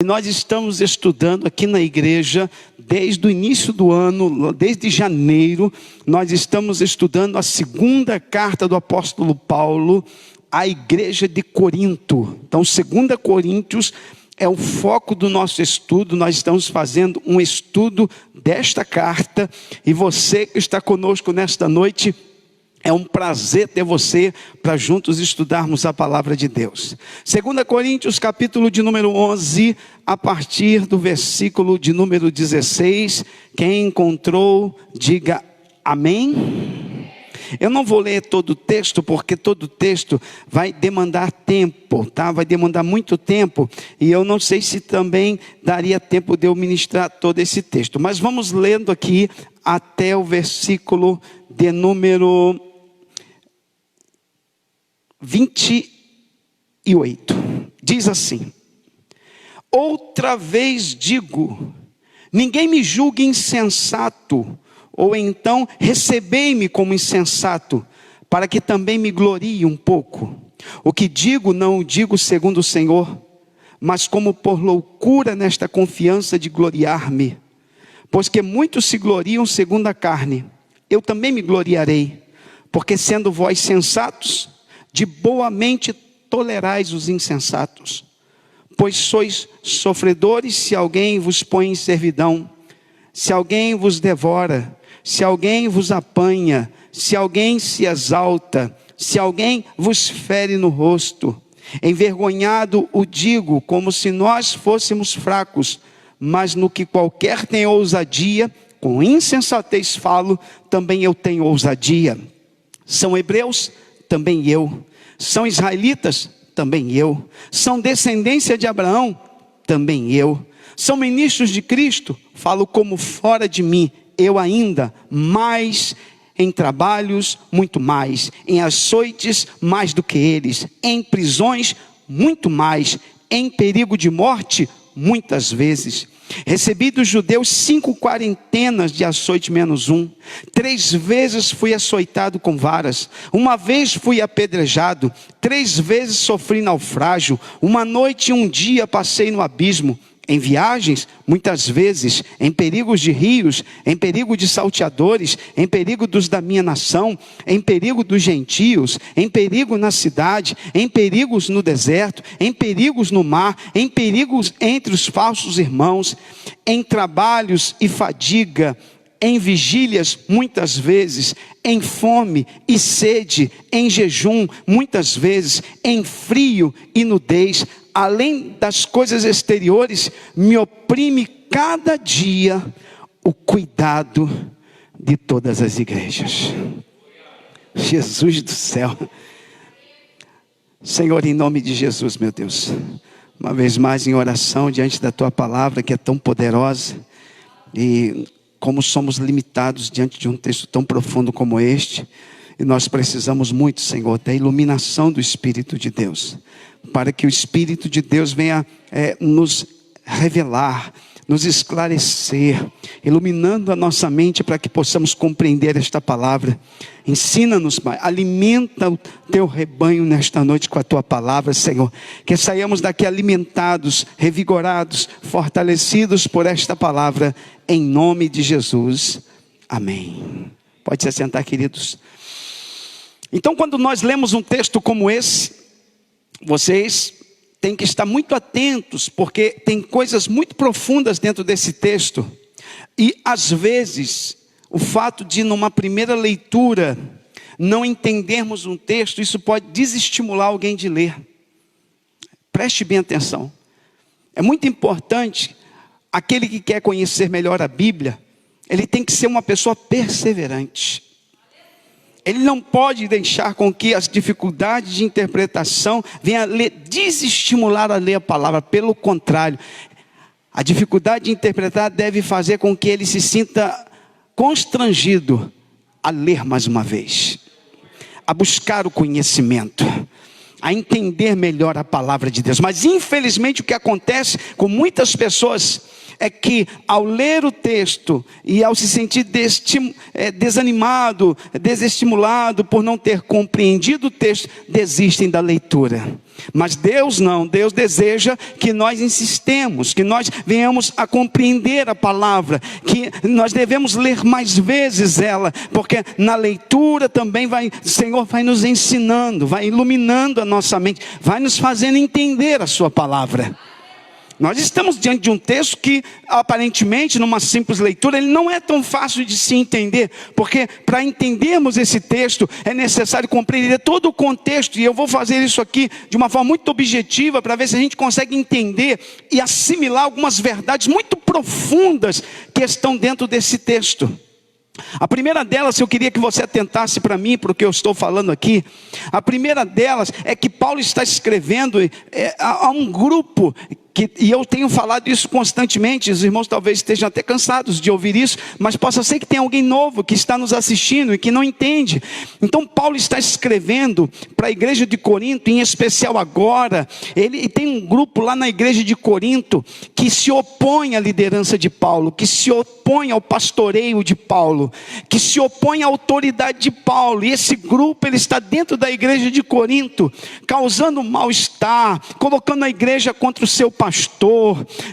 Nós estamos estudando aqui na igreja, desde o início do ano, desde janeiro, nós estamos estudando a segunda carta do apóstolo Paulo à igreja de Corinto. Então, 2 Coríntios é o foco do nosso estudo. Nós estamos fazendo um estudo desta carta, e você que está conosco nesta noite, é um prazer ter você para juntos estudarmos a palavra de Deus. 2 Coríntios, capítulo de número 11, a partir do versículo de número 16. Quem encontrou, diga amém. Eu não vou ler todo o texto, porque todo o texto vai demandar tempo, tá? Vai demandar muito tempo, e eu não sei se também daria tempo de eu ministrar todo esse texto. Mas vamos lendo aqui até o versículo de número 28, diz assim: outra vez digo, ninguém me julgue insensato, ou então recebei-me como insensato, para que também me glorie um pouco. O que digo, não o digo segundo o Senhor, mas como por loucura nesta confiança de gloriar-me. Pois que muitos se gloriam segundo a carne, eu também me gloriarei, porque sendo vós sensatos, de boa mente tolerais os insensatos, pois sois sofredores se alguém vos põe em servidão, se alguém vos devora, se alguém vos apanha, se alguém se exalta, se alguém vos fere no rosto. Envergonhado o digo, como se nós fôssemos fracos, mas no que qualquer tem ousadia, com insensatez falo, também eu tenho ousadia. São hebreus? Também eu. São israelitas? Também eu. São descendência de Abraão? Também eu. São ministros de Cristo? Falo como fora de mim, eu ainda, mais em trabalhos, muito mais, em açoites, mais do que eles, em prisões, muito mais, em perigo de morte, muitas vezes. Recebi dos judeus 5 quarentenas de açoite menos 1. 3 vezes fui açoitado com varas. 1 vez fui apedrejado. 3 vezes sofri naufrágio. 1 noite e 1 dia passei no abismo. Em viagens, muitas vezes, em perigos de rios, em perigo de salteadores, em perigo dos da minha nação, em perigo dos gentios, em perigo na cidade, em perigos no deserto, em perigos no mar, em perigos entre os falsos irmãos, em trabalhos e fadiga, em vigílias muitas vezes, em fome e sede, em jejum muitas vezes, em frio e nudez. Além das coisas exteriores, me oprime cada dia o cuidado de todas as igrejas. Jesus do céu. Senhor, em nome de Jesus, meu Deus, uma vez mais em oração diante da Tua palavra, que é tão poderosa, e como somos limitados diante de um texto tão profundo como este, e nós precisamos muito, Senhor, da iluminação do Espírito de Deus, para que o Espírito de Deus venha nos revelar, nos esclarecer, iluminando a nossa mente para que possamos compreender esta palavra. Ensina-nos, Pai, alimenta o Teu rebanho nesta noite com a Tua palavra, Senhor, que saiamos daqui alimentados, revigorados, fortalecidos por esta palavra, em nome de Jesus, amém. Pode se assentar, queridos. Então, quando nós lemos um texto como esse, vocês têm que estar muito atentos, porque tem coisas muito profundas dentro desse texto. E às vezes, o fato de numa primeira leitura não entendermos um texto, isso pode desestimular alguém de ler. Preste bem atenção. É muito importante, aquele que quer conhecer melhor a Bíblia, ele tem que ser uma pessoa perseverante. Ele não pode deixar com que as dificuldades de interpretação venham a desestimular a ler a palavra. Pelo contrário, a dificuldade de interpretar deve fazer com que ele se sinta constrangido a ler mais uma vez, a buscar o conhecimento, a entender melhor a palavra de Deus. Mas infelizmente o que acontece com muitas pessoas é que ao ler o texto e ao se sentir desanimado, desestimulado por não ter compreendido o texto, desistem da leitura. Mas Deus não, Deus deseja que nós insistemos, que nós venhamos a compreender a palavra, que nós devemos ler mais vezes ela, porque na leitura também o Senhor vai nos ensinando, vai iluminando a nossa mente, vai nos fazendo entender a sua palavra. Nós estamos diante de um texto que, aparentemente, numa simples leitura, ele não é tão fácil de se entender, porque para entendermos esse texto, é necessário compreender todo o contexto, e eu vou fazer isso aqui de uma forma muito objetiva, para ver se a gente consegue entender e assimilar algumas verdades muito profundas que estão dentro desse texto. A primeira delas, eu queria que você atentasse para mim, para o que eu estou falando aqui. A primeira delas é que Paulo está escrevendo a um grupo, e eu tenho falado isso constantemente, os irmãos talvez estejam até cansados de ouvir isso, mas possa ser que tem alguém novo que está nos assistindo e que não entende. Então Paulo está escrevendo para a igreja de Corinto, em especial agora. Ele tem um grupo lá na igreja de Corinto que se opõe à liderança de Paulo, que se opõe ao pastoreio de Paulo, que se opõe à autoridade de Paulo. E esse grupo, ele está dentro da igreja de Corinto, causando mal-estar, colocando a igreja contra o seu pastor.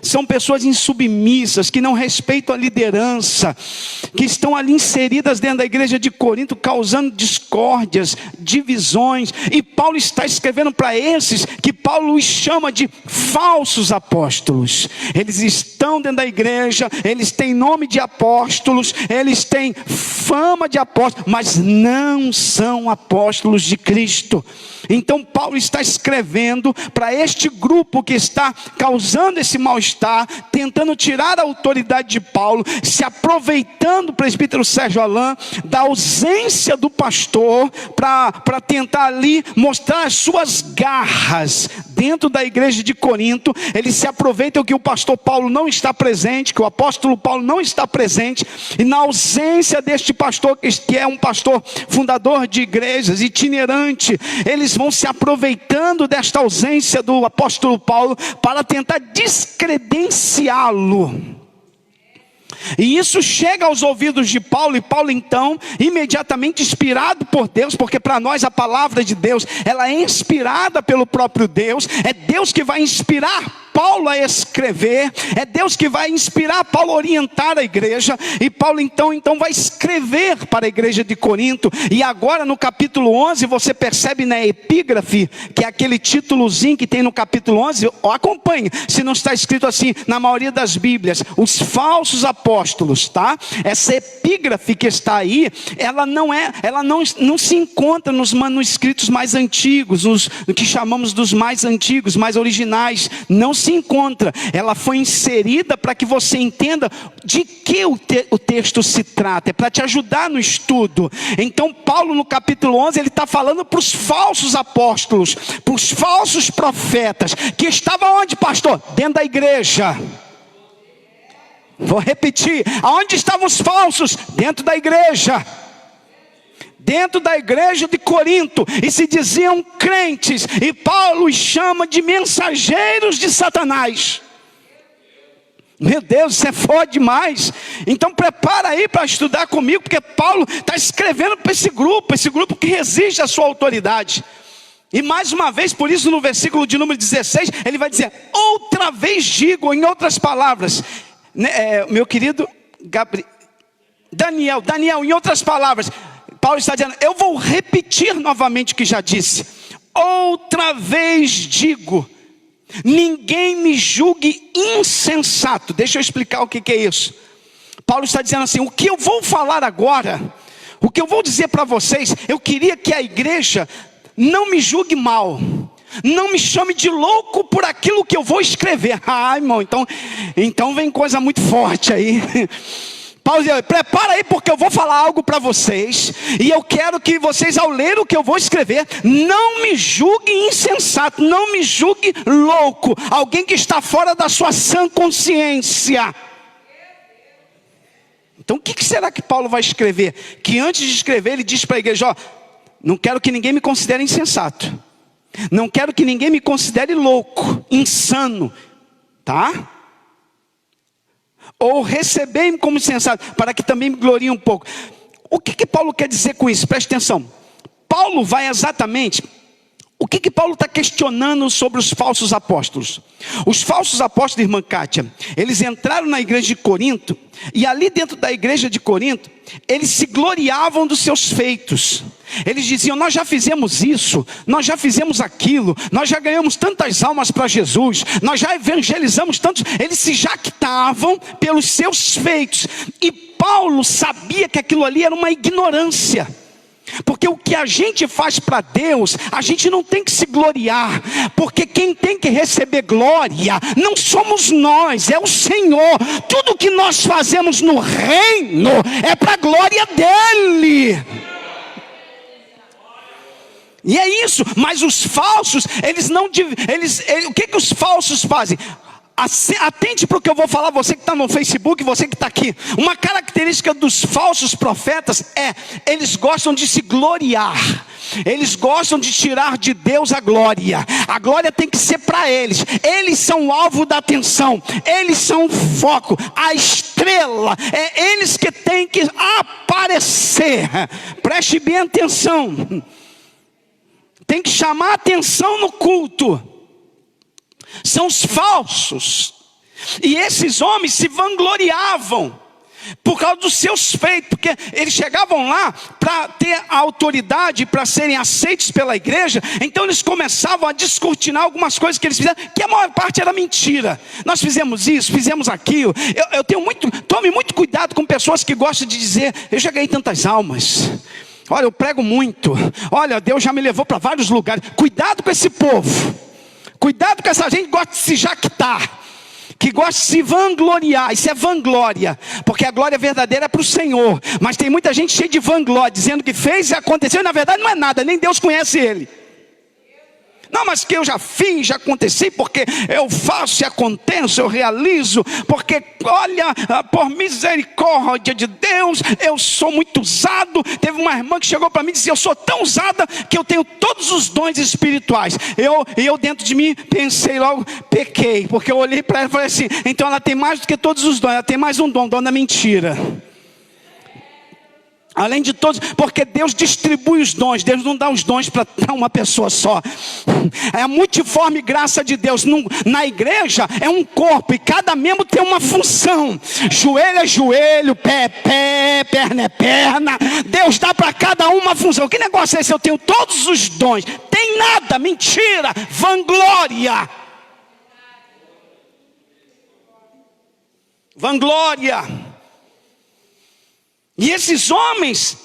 São pessoas insubmissas, que não respeitam a liderança, que estão ali inseridas dentro da igreja de Corinto, causando discórdias, divisões. E Paulo está escrevendo para esses, que Paulo os chama de falsos apóstolos. Eles estão dentro da igreja, eles têm nome de apóstolos, eles têm fama de apóstolos, mas não são apóstolos de Cristo. Então Paulo está escrevendo para este grupo que está causando esse mal-estar, tentando tirar a autoridade de Paulo, se aproveitando, o presbítero Sérgio Alain, da ausência do pastor, para tentar ali mostrar as suas garras dentro da igreja de Corinto. Eles se aproveitam que o pastor Paulo não está presente, que o apóstolo Paulo não está presente, e na ausência deste pastor, que é um pastor fundador de igrejas, itinerante, eles vão se aproveitando desta ausência do apóstolo Paulo para tentar descredenciá-lo. E isso chega aos ouvidos de Paulo, e Paulo então, imediatamente inspirado por Deus, porque para nós a palavra de Deus, ela é inspirada pelo próprio Deus, é Deus que vai inspirar Paulo a escrever, é Deus que vai inspirar Paulo a orientar a igreja, e Paulo então vai escrever para a igreja de Corinto. E agora no capítulo 11, você percebe na epígrafe, que é aquele títulozinho que tem no capítulo 11, acompanhe, se não está escrito assim na maioria das Bíblias, os falsos apóstolos, tá? Essa epígrafe que está aí, ela não se encontra nos manuscritos mais antigos, no que chamamos dos mais antigos, mais originais, não se encontra. Ela foi inserida para que você entenda de que o texto se trata, é para te ajudar no estudo. Então Paulo no capítulo 11, ele está falando para os falsos apóstolos, para os falsos profetas, que estavam onde, pastor? Dentro da igreja. Vou repetir, aonde estavam os falsos? Dentro da igreja. Dentro da igreja de Corinto, e se diziam crentes, e Paulo os chama de mensageiros de Satanás. Meu Deus, isso é forte demais. Então prepara aí para estudar comigo, porque Paulo está escrevendo para esse grupo que resiste à sua autoridade. E mais uma vez, por isso no versículo de número 16, ele vai dizer, outra vez digo, em outras palavras, meu querido Daniel, em outras palavras, Paulo está dizendo, eu vou repetir novamente o que já disse. Outra vez digo, ninguém me julgue insensato. Deixa eu explicar o que é isso. Paulo está dizendo assim, o que eu vou falar agora, o que eu vou dizer para vocês, eu queria que a igreja não me julgue mal, não me chame de louco por aquilo que eu vou escrever. Irmão, então vem coisa muito forte aí. Paulo diz, prepara aí, porque eu vou falar algo para vocês, e eu quero que vocês, ao ler o que eu vou escrever, não me julgue insensato, não me julgue louco, alguém que está fora da sua sã consciência. Então o que será que Paulo vai escrever? Que antes de escrever ele diz para a igreja, não quero que ninguém me considere insensato, não quero que ninguém me considere louco, insano, tá? Ou recebei-me como insensato, para que também me glorie um pouco. O que Paulo quer dizer com isso? Preste atenção. Paulo vai exatamente O que Paulo está questionando sobre os falsos apóstolos? Os falsos apóstolos, irmã Kátia, eles entraram na igreja de Corinto, e ali dentro da igreja de Corinto, eles se gloriavam dos seus feitos. Eles diziam: nós já fizemos isso, nós já fizemos aquilo, nós já ganhamos tantas almas para Jesus, nós já evangelizamos tantos. Eles se jactavam pelos seus feitos, e Paulo sabia que aquilo ali era uma ignorância. Porque o que a gente faz para Deus, a gente não tem que se gloriar, porque quem tem que receber glória não somos nós, é o Senhor. Tudo que nós fazemos no reino é para a glória dEle. E é isso. Mas os falsos, o que os falsos fazem? Atente para o que eu vou falar, você que está no Facebook, você que está aqui. Uma característica dos falsos profetas eles gostam de se gloriar. Eles gostam de tirar de Deus a glória. A glória tem que ser para eles. Eles são o alvo da atenção. Eles são o foco, a estrela. É eles que têm que aparecer. Preste bem atenção. Tem que chamar atenção no culto. São os falsos. E esses homens se vangloriavam por causa dos seus feitos, porque eles chegavam lá para ter a autoridade, para serem aceitos pela igreja. Então eles começavam a descortinar algumas coisas que eles fizeram, que a maior parte era mentira. Nós fizemos isso, fizemos aquilo. Tome muito cuidado com pessoas que gostam de dizer: eu já ganhei tantas almas, olha, eu prego muito, olha, Deus já me levou para vários lugares. Cuidado com esse povo. Cuidado com essa gente que gosta de se jactar, que gosta de se vangloriar. Isso é vanglória, porque a glória verdadeira é para o Senhor. Mas tem muita gente cheia de vanglória, dizendo que fez e aconteceu, e na verdade não é nada, nem Deus conhece ele. Não, mas que eu já fiz, já aconteci, porque eu faço e aconteço, eu realizo, porque olha, por misericórdia de Deus, eu sou muito usado. Teve uma irmã que chegou para mim e disse: eu sou tão usada que eu tenho todos os dons espirituais. Eu dentro de mim pensei logo, pequei, porque eu olhei para ela e falei assim: então ela tem mais do que todos os dons, ela tem mais um dom, dom da mentira. Além de todos, porque Deus distribui os dons. Deus não dá os dons para uma pessoa só. É a multiforme graça de Deus. Na igreja é um corpo, e cada membro tem uma função. Joelho é joelho, pé é pé, perna é perna. Deus dá para cada um uma função. Que negócio é esse? Eu tenho todos os dons. Tem nada, mentira, vanglória. Vanglória. E esses homens,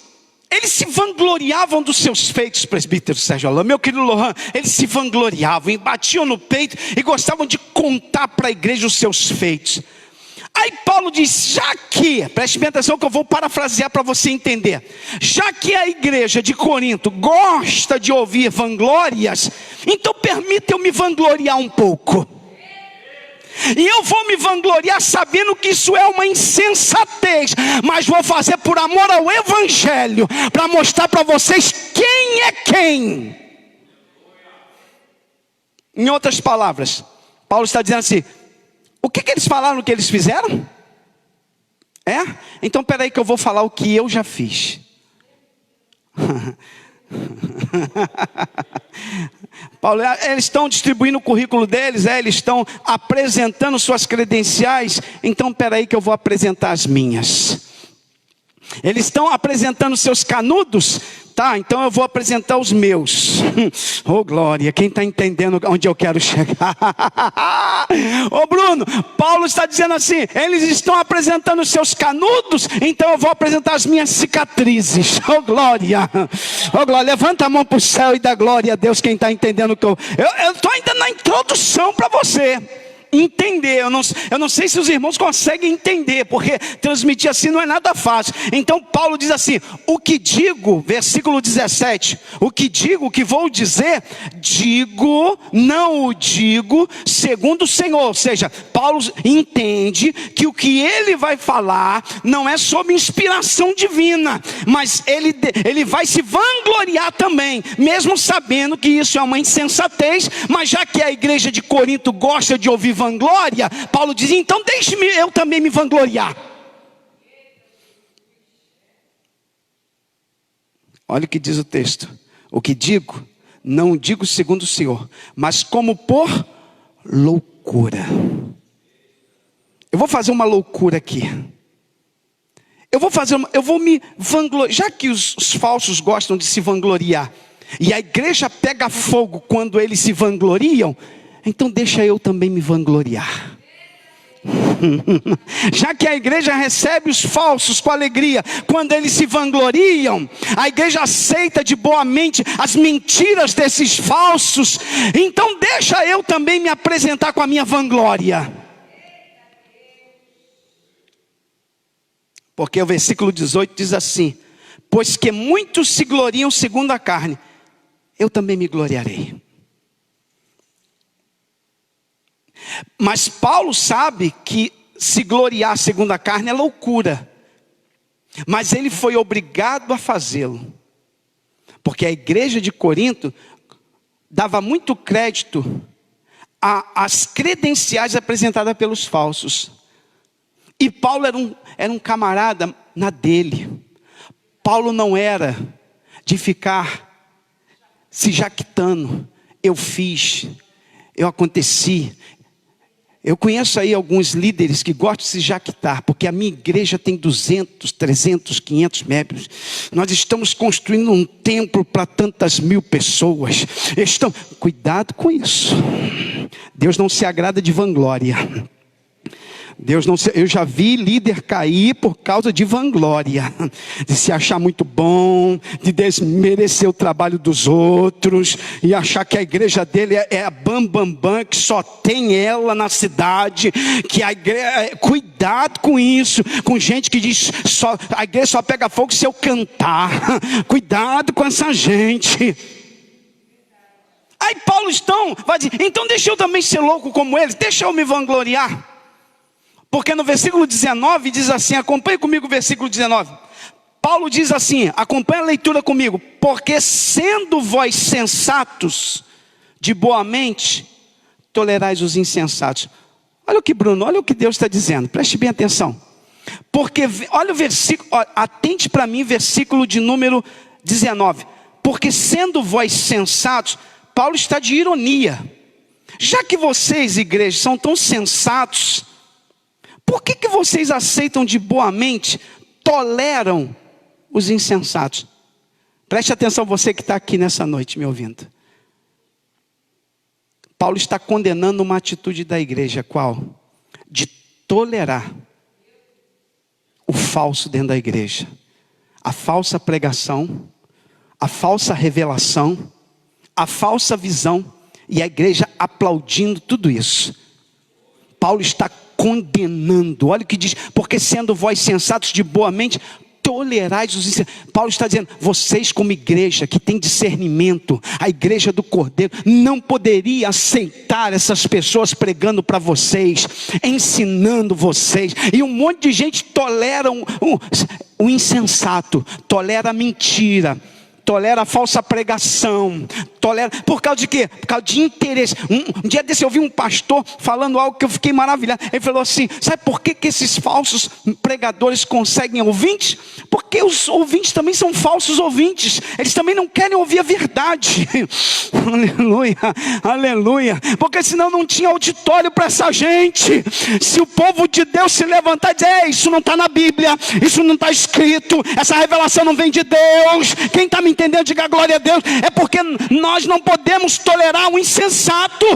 eles se vangloriavam dos seus feitos, presbítero Sérgio Alain, meu querido Lohan. Eles se vangloriavam e batiam no peito e gostavam de contar para a igreja os seus feitos. Aí Paulo diz: já que, preste bem atenção que eu vou parafrasear para você entender. Já que a igreja de Corinto gosta de ouvir vanglórias, então permita eu me vangloriar um pouco. E eu vou me vangloriar sabendo que isso é uma insensatez, mas vou fazer por amor ao evangelho, para mostrar para vocês quem é quem. Em outras palavras, Paulo está dizendo assim: o que eles falaram que eles fizeram? Então peraí que eu vou falar o que eu já fiz. Paulo, eles estão distribuindo o currículo deles, eles estão apresentando suas credenciais. Então peraí que eu vou apresentar as minhas. Eles estão apresentando seus canudos, tá? Então eu vou apresentar os meus. Oh glória, quem está entendendo onde eu quero chegar? Ô Bruno, Paulo está dizendo assim: eles estão apresentando os seus canudos, então eu vou apresentar as minhas cicatrizes. Oh glória, oh glória, levanta a mão para o céu e dá glória a Deus. Quem está entendendo que eu estou ainda na introdução para você entender. Eu não sei se os irmãos conseguem entender, porque transmitir assim não é nada fácil. Então Paulo diz assim: o que digo, versículo 17, o que digo, o que vou dizer, digo, não o digo segundo o Senhor. Ou seja, Paulo entende que o que ele vai falar não é sob inspiração divina, mas ele vai se vangloriar também, mesmo sabendo que isso é uma insensatez. Mas já que a igreja de Corinto gosta de ouvir vanglória, Paulo diz: então deixe-me eu também me vangloriar. Olha o que diz o texto: o que digo, não digo segundo o Senhor, mas como por loucura. Eu vou fazer uma loucura aqui. Eu vou me vangloriar, já que os falsos gostam de se vangloriar, e a igreja pega fogo quando eles se vangloriam, então deixa eu também me vangloriar. Já que a igreja recebe os falsos com alegria, quando eles se vangloriam, a igreja aceita de boa mente as mentiras desses falsos, então deixa eu também me apresentar com a minha vanglória. Porque o versículo 18 diz assim: pois que muitos se gloriam segundo a carne, eu também me gloriarei. Mas Paulo sabe que se gloriar segundo a carne é loucura. Mas ele foi obrigado a fazê-lo. Porque a igreja de Corinto dava muito crédito às credenciais apresentadas pelos falsos. E Paulo era um camarada na dele. Paulo não era de ficar se jactando. Eu fiz, eu aconteci. Eu conheço aí alguns líderes que gostam de se jactar, porque a minha igreja tem 200, 300, 500 membros. Nós estamos construindo um templo para tantas mil pessoas. Cuidado com isso. Deus não se agrada de vanglória. Eu já vi líder cair por causa de vanglória, de se achar muito bom, de desmerecer o trabalho dos outros, e achar que a igreja dele é a bam, que só tem ela na cidade, que a igreja, cuidado com isso, com gente que diz, a igreja só pega fogo se eu cantar, cuidado com essa gente. Aí Paulo vai dizer, então deixa eu também ser louco como eles, deixa eu me vangloriar. Porque no versículo 19 diz assim, acompanhe comigo o versículo 19. Paulo diz assim, acompanhe a leitura comigo. Porque sendo vós sensatos, de boa mente, tolerais os insensatos. Olha o que Bruno, olha o que Deus está dizendo, preste bem atenção. Porque, olha o versículo, atente para mim, versículo de número 19. Porque sendo vós sensatos, Paulo está de ironia. Já que vocês, igreja, são tão sensatos, por que vocês aceitam de boa mente, toleram os insensatos? Preste atenção você que está aqui nessa noite me ouvindo. Paulo está condenando uma atitude da igreja, qual? De tolerar o falso dentro da igreja. A falsa pregação, a falsa revelação, a falsa visão, e a igreja aplaudindo tudo isso. Paulo está condenando, olha o que diz, porque sendo vós sensatos de boa mente, tolerais os insensatos. Paulo está dizendo, vocês como igreja que tem discernimento, a igreja do Cordeiro, não poderia aceitar essas pessoas pregando para vocês, ensinando vocês, e um monte de gente tolera o insensato, tolera a mentira, tolera a falsa pregação, tolera, por causa de quê? Por causa de interesse. Um dia desse eu ouvi um pastor falando algo que eu fiquei maravilhado. Ele falou assim, sabe por que esses falsos pregadores conseguem ouvintes? Porque os ouvintes também são falsos ouvintes, eles também não querem ouvir a verdade. Aleluia, aleluia, porque senão não tinha auditório para essa gente. Se o povo de Deus se levantar e dizer, isso não está na Bíblia, isso não está escrito, essa revelação não vem de Deus, quem está me entendendo, diga glória a Deus. É porque nós não podemos tolerar o insensato.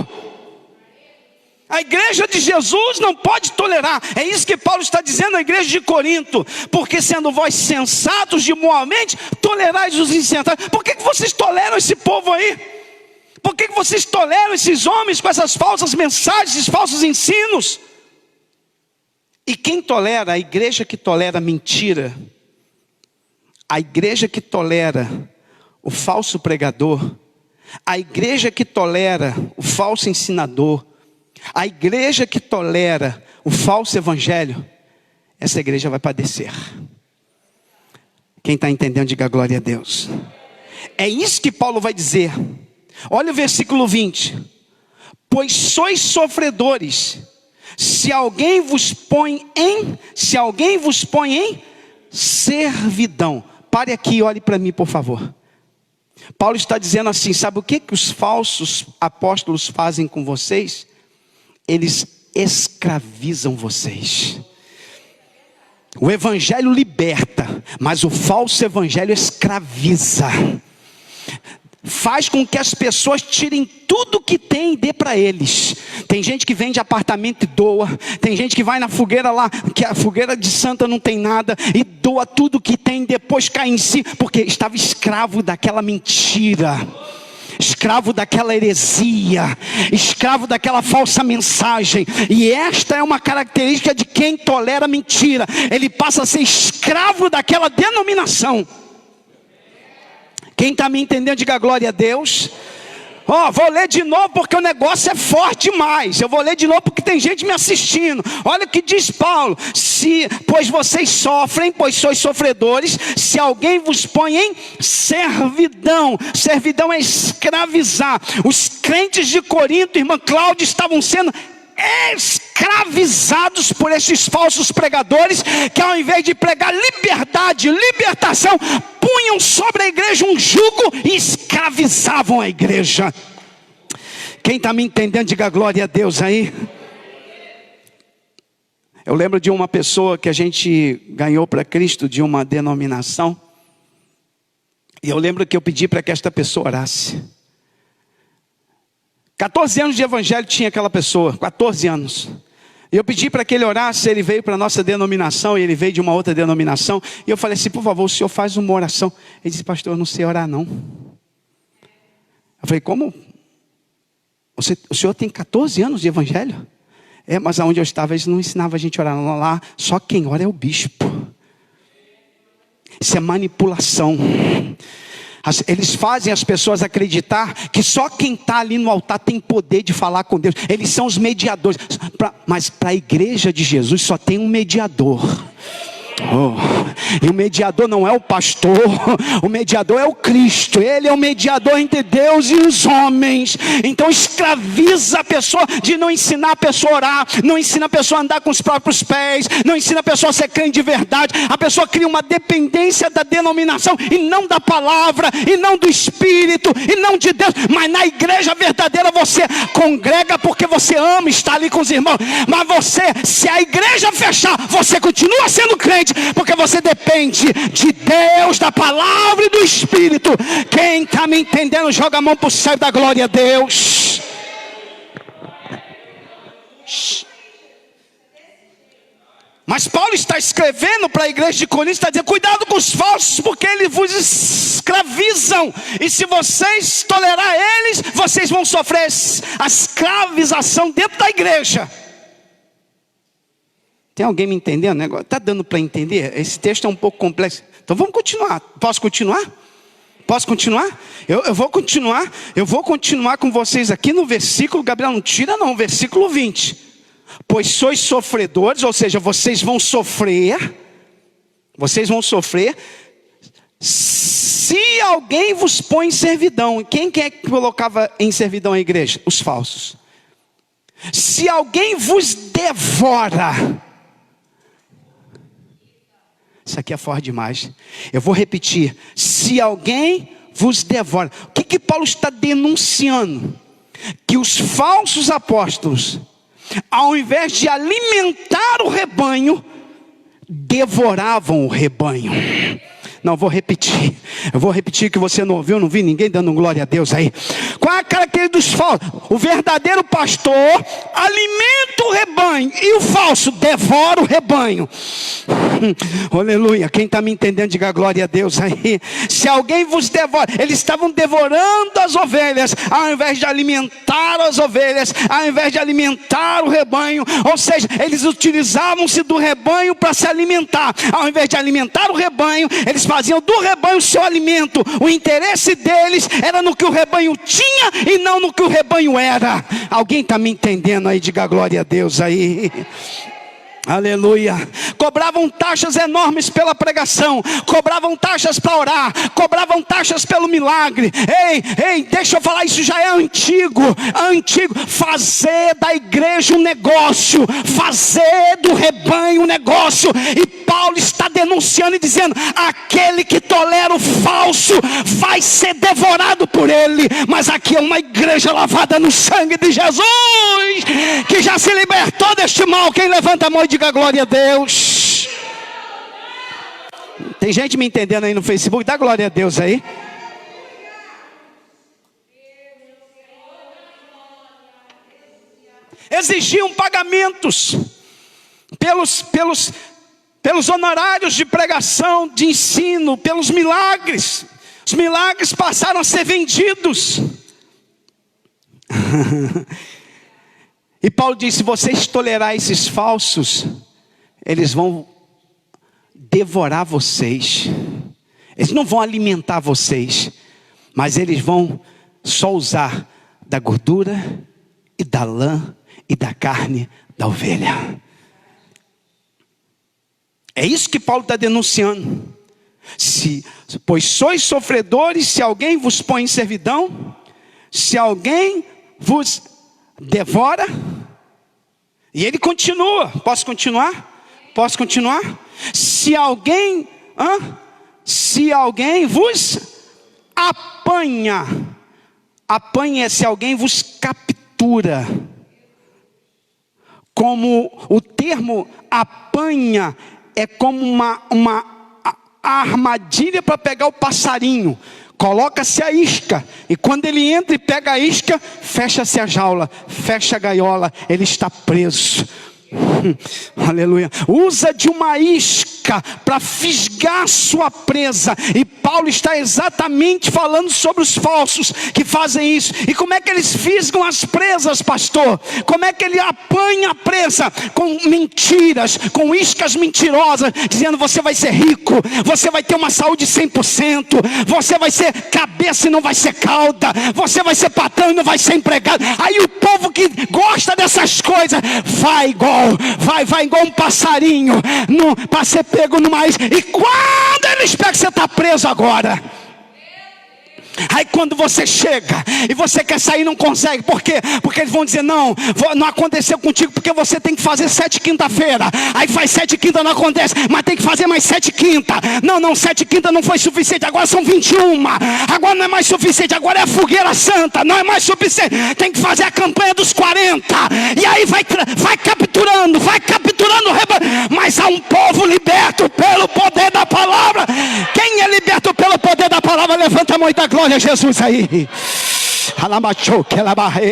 A igreja de Jesus não pode tolerar. É isso que Paulo está dizendo à igreja de Corinto. Porque sendo vós sensatos de boa mente, tolerais os insensatos. Por que vocês toleram esse povo aí? Por que vocês toleram esses homens com essas falsas mensagens, esses falsos ensinos? E quem tolera? A igreja que tolera mentira, a igreja que tolera o falso pregador, a igreja que tolera o falso ensinador, a igreja que tolera o falso evangelho, essa igreja vai padecer. Quem está entendendo, diga glória a Deus. É isso que Paulo vai dizer. Olha o versículo 20. Pois sois sofredores, se alguém vos põe em servidão. Pare aqui e olhe para mim, por favor. Paulo está dizendo assim: sabe o que os falsos apóstolos fazem com vocês? Eles escravizam vocês. O evangelho liberta, mas o falso evangelho escraviza. Faz com que as pessoas tirem tudo que tem e dê para eles. Tem gente que vende apartamento e doa. Tem gente que vai na fogueira lá, que a fogueira de santa não tem nada, e doa tudo que tem, depois cai em si, porque estava escravo daquela mentira, escravo daquela heresia, escravo daquela falsa mensagem. E esta é uma característica de quem tolera mentira. Ele passa a ser escravo daquela denominação. Quem está me entendendo, diga glória a Deus. Vou ler de novo porque o negócio é forte demais. Eu vou ler de novo porque tem gente me assistindo. Olha o que diz Paulo: pois vocês sofrem, pois sois sofredores, se alguém vos põe em servidão. Servidão é escravizar. Os crentes de Corinto, irmã Cláudia, estavam sendo escravizados por esses falsos pregadores, que ao invés de pregar liberdade, libertação, punham sobre a igreja um jugo e escravizavam a igreja. Quem está me entendendo, diga glória a Deus aí. Eu lembro de uma pessoa que a gente ganhou para Cristo, de uma denominação, e eu lembro que eu pedi para que esta pessoa orasse. 14 anos de evangelho tinha aquela pessoa, 14 anos. E eu pedi para que ele orasse. Ele veio para a nossa denominação, e ele veio de uma outra denominação. E eu falei assim: por favor, o senhor faz uma oração. Ele disse: pastor, eu não sei orar não. Eu falei: como? O senhor tem 14 anos de evangelho? Mas aonde eu estava, eles não ensinavam a gente a orar. Lá, só quem ora é o bispo. Isso é manipulação. Eles fazem as pessoas acreditar que só quem está ali no altar tem poder de falar com Deus. Eles são os mediadores. Mas para a igreja de Jesus só tem um mediador. E o mediador não é o pastor, o mediador é o Cristo. Ele é o mediador entre Deus e os homens. Então escraviza a pessoa de não ensinar a pessoa a orar, não ensina a pessoa a andar com os próprios pés, não ensina a pessoa a ser crente de verdade. A pessoa cria uma dependência da denominação e não da palavra, e não do Espírito, e não de Deus. Mas na igreja verdadeira você congrega porque você ama estar ali com os irmãos. Mas você, se a igreja fechar, você continua sendo crente, porque você depende de Deus, da palavra e do Espírito. Quem está me entendendo, joga a mão para o céu da glória a Deus. Mas Paulo está escrevendo para a igreja de Corinto, está dizendo: cuidado com os falsos, porque eles vos escravizam. E se vocês tolerar eles, vocês vão sofrer a escravização dentro da igreja. Tem alguém me entendendo? Está dando para entender? Esse texto é um pouco complexo. Então vamos continuar. Posso continuar? Posso continuar? Eu vou continuar. Eu vou continuar com vocês aqui no versículo, Gabriel, não tira não, versículo 20. Pois sois sofredores, ou seja, vocês vão sofrer. Vocês vão sofrer. Se alguém vos põe em servidão. Quem é que colocava em servidão a igreja? Os falsos. Se alguém vos devora. Isso aqui é forte demais. Eu vou repetir: se alguém vos devora. O que Paulo está denunciando? Que os falsos apóstolos, ao invés de alimentar o rebanho, devoravam o rebanho. Não, vou repetir. Eu vou repetir que você não ouviu, não vi ninguém dando glória a Deus aí. Qual é a característica dos falsos? O verdadeiro pastor alimenta o rebanho e o falso devora o rebanho. Aleluia. Quem está me entendendo, diga glória a Deus aí. Se alguém vos devora, eles estavam devorando as ovelhas, ao invés de alimentar as ovelhas, ao invés de alimentar o rebanho. Ou seja, eles utilizavam-se do rebanho para se alimentar. Ao invés de alimentar o rebanho, eles faziam do rebanho o seu alimento. O interesse deles era no que o rebanho tinha e não no que o rebanho era. Alguém está me entendendo aí? Diga glória a Deus aí. Aleluia. cobravam taxas enormes pela pregação, cobravam taxas para orar, cobravam taxas pelo milagre. Ei, deixa eu falar, isso já é antigo. Fazer da igreja um negócio, fazer do rebanho um negócio. E Paulo está denunciando e dizendo: aquele que tolera o falso vai ser devorado por ele. Mas aqui é uma igreja lavada no sangue de Jesus, que já se libertou deste mal. Quem levanta a mão e diga glória a Deus. Tem gente me entendendo aí no Facebook? Dá glória a Deus aí. Exigiam pagamentos pelos honorários de pregação, de ensino, pelos milagres. Os milagres passaram a ser vendidos. E Paulo disse: se vocês tolerarem esses falsos, eles vão devorar vocês. Eles não vão alimentar vocês, mas eles vão só usar da gordura e da lã e da carne da ovelha. É isso que Paulo está denunciando. Pois sois sofredores, se alguém vos põe em servidão, se alguém vos devora. E ele continua. Posso continuar? Posso continuar? Se alguém vos apanha. Apanha é se alguém vos captura. Como o termo apanha é como uma armadilha para pegar o passarinho. Coloca-se a isca, e quando ele entra e pega a isca, fecha-se a jaula, fecha a gaiola, ele está preso. Aleluia. Usa de uma isca para fisgar sua presa. E Paulo está exatamente falando sobre os falsos que fazem isso. E como é que eles fisgam as presas, pastor? Como é que ele apanha a presa? Com mentiras, com iscas mentirosas, dizendo: você vai ser rico, você vai ter uma saúde 100%, você vai ser cabeça e não vai ser cauda, você vai ser patrão e não vai ser empregado. Aí o povo que gosta dessas coisas vai igual um passarinho para ser pego numa isca. E quando eles pegam, você está preso agora. Aí quando você chega e você quer sair, não consegue. Por quê? Porque eles vão dizer: não aconteceu contigo, porque você tem que fazer 7 quinta-feira. Aí faz 7 quinta, não acontece, mas tem que fazer mais 7 quinta. Não, 7 quinta não foi suficiente, agora são 21. Agora não é mais suficiente, agora é a fogueira santa. Não é mais suficiente, tem que fazer a campanha dos 40. E aí vai capturando. Mas há um povo liberto pelo poder da palavra. Quem é liberto pelo poder da palavra, levanta a mão e dá glória a Jesus aí.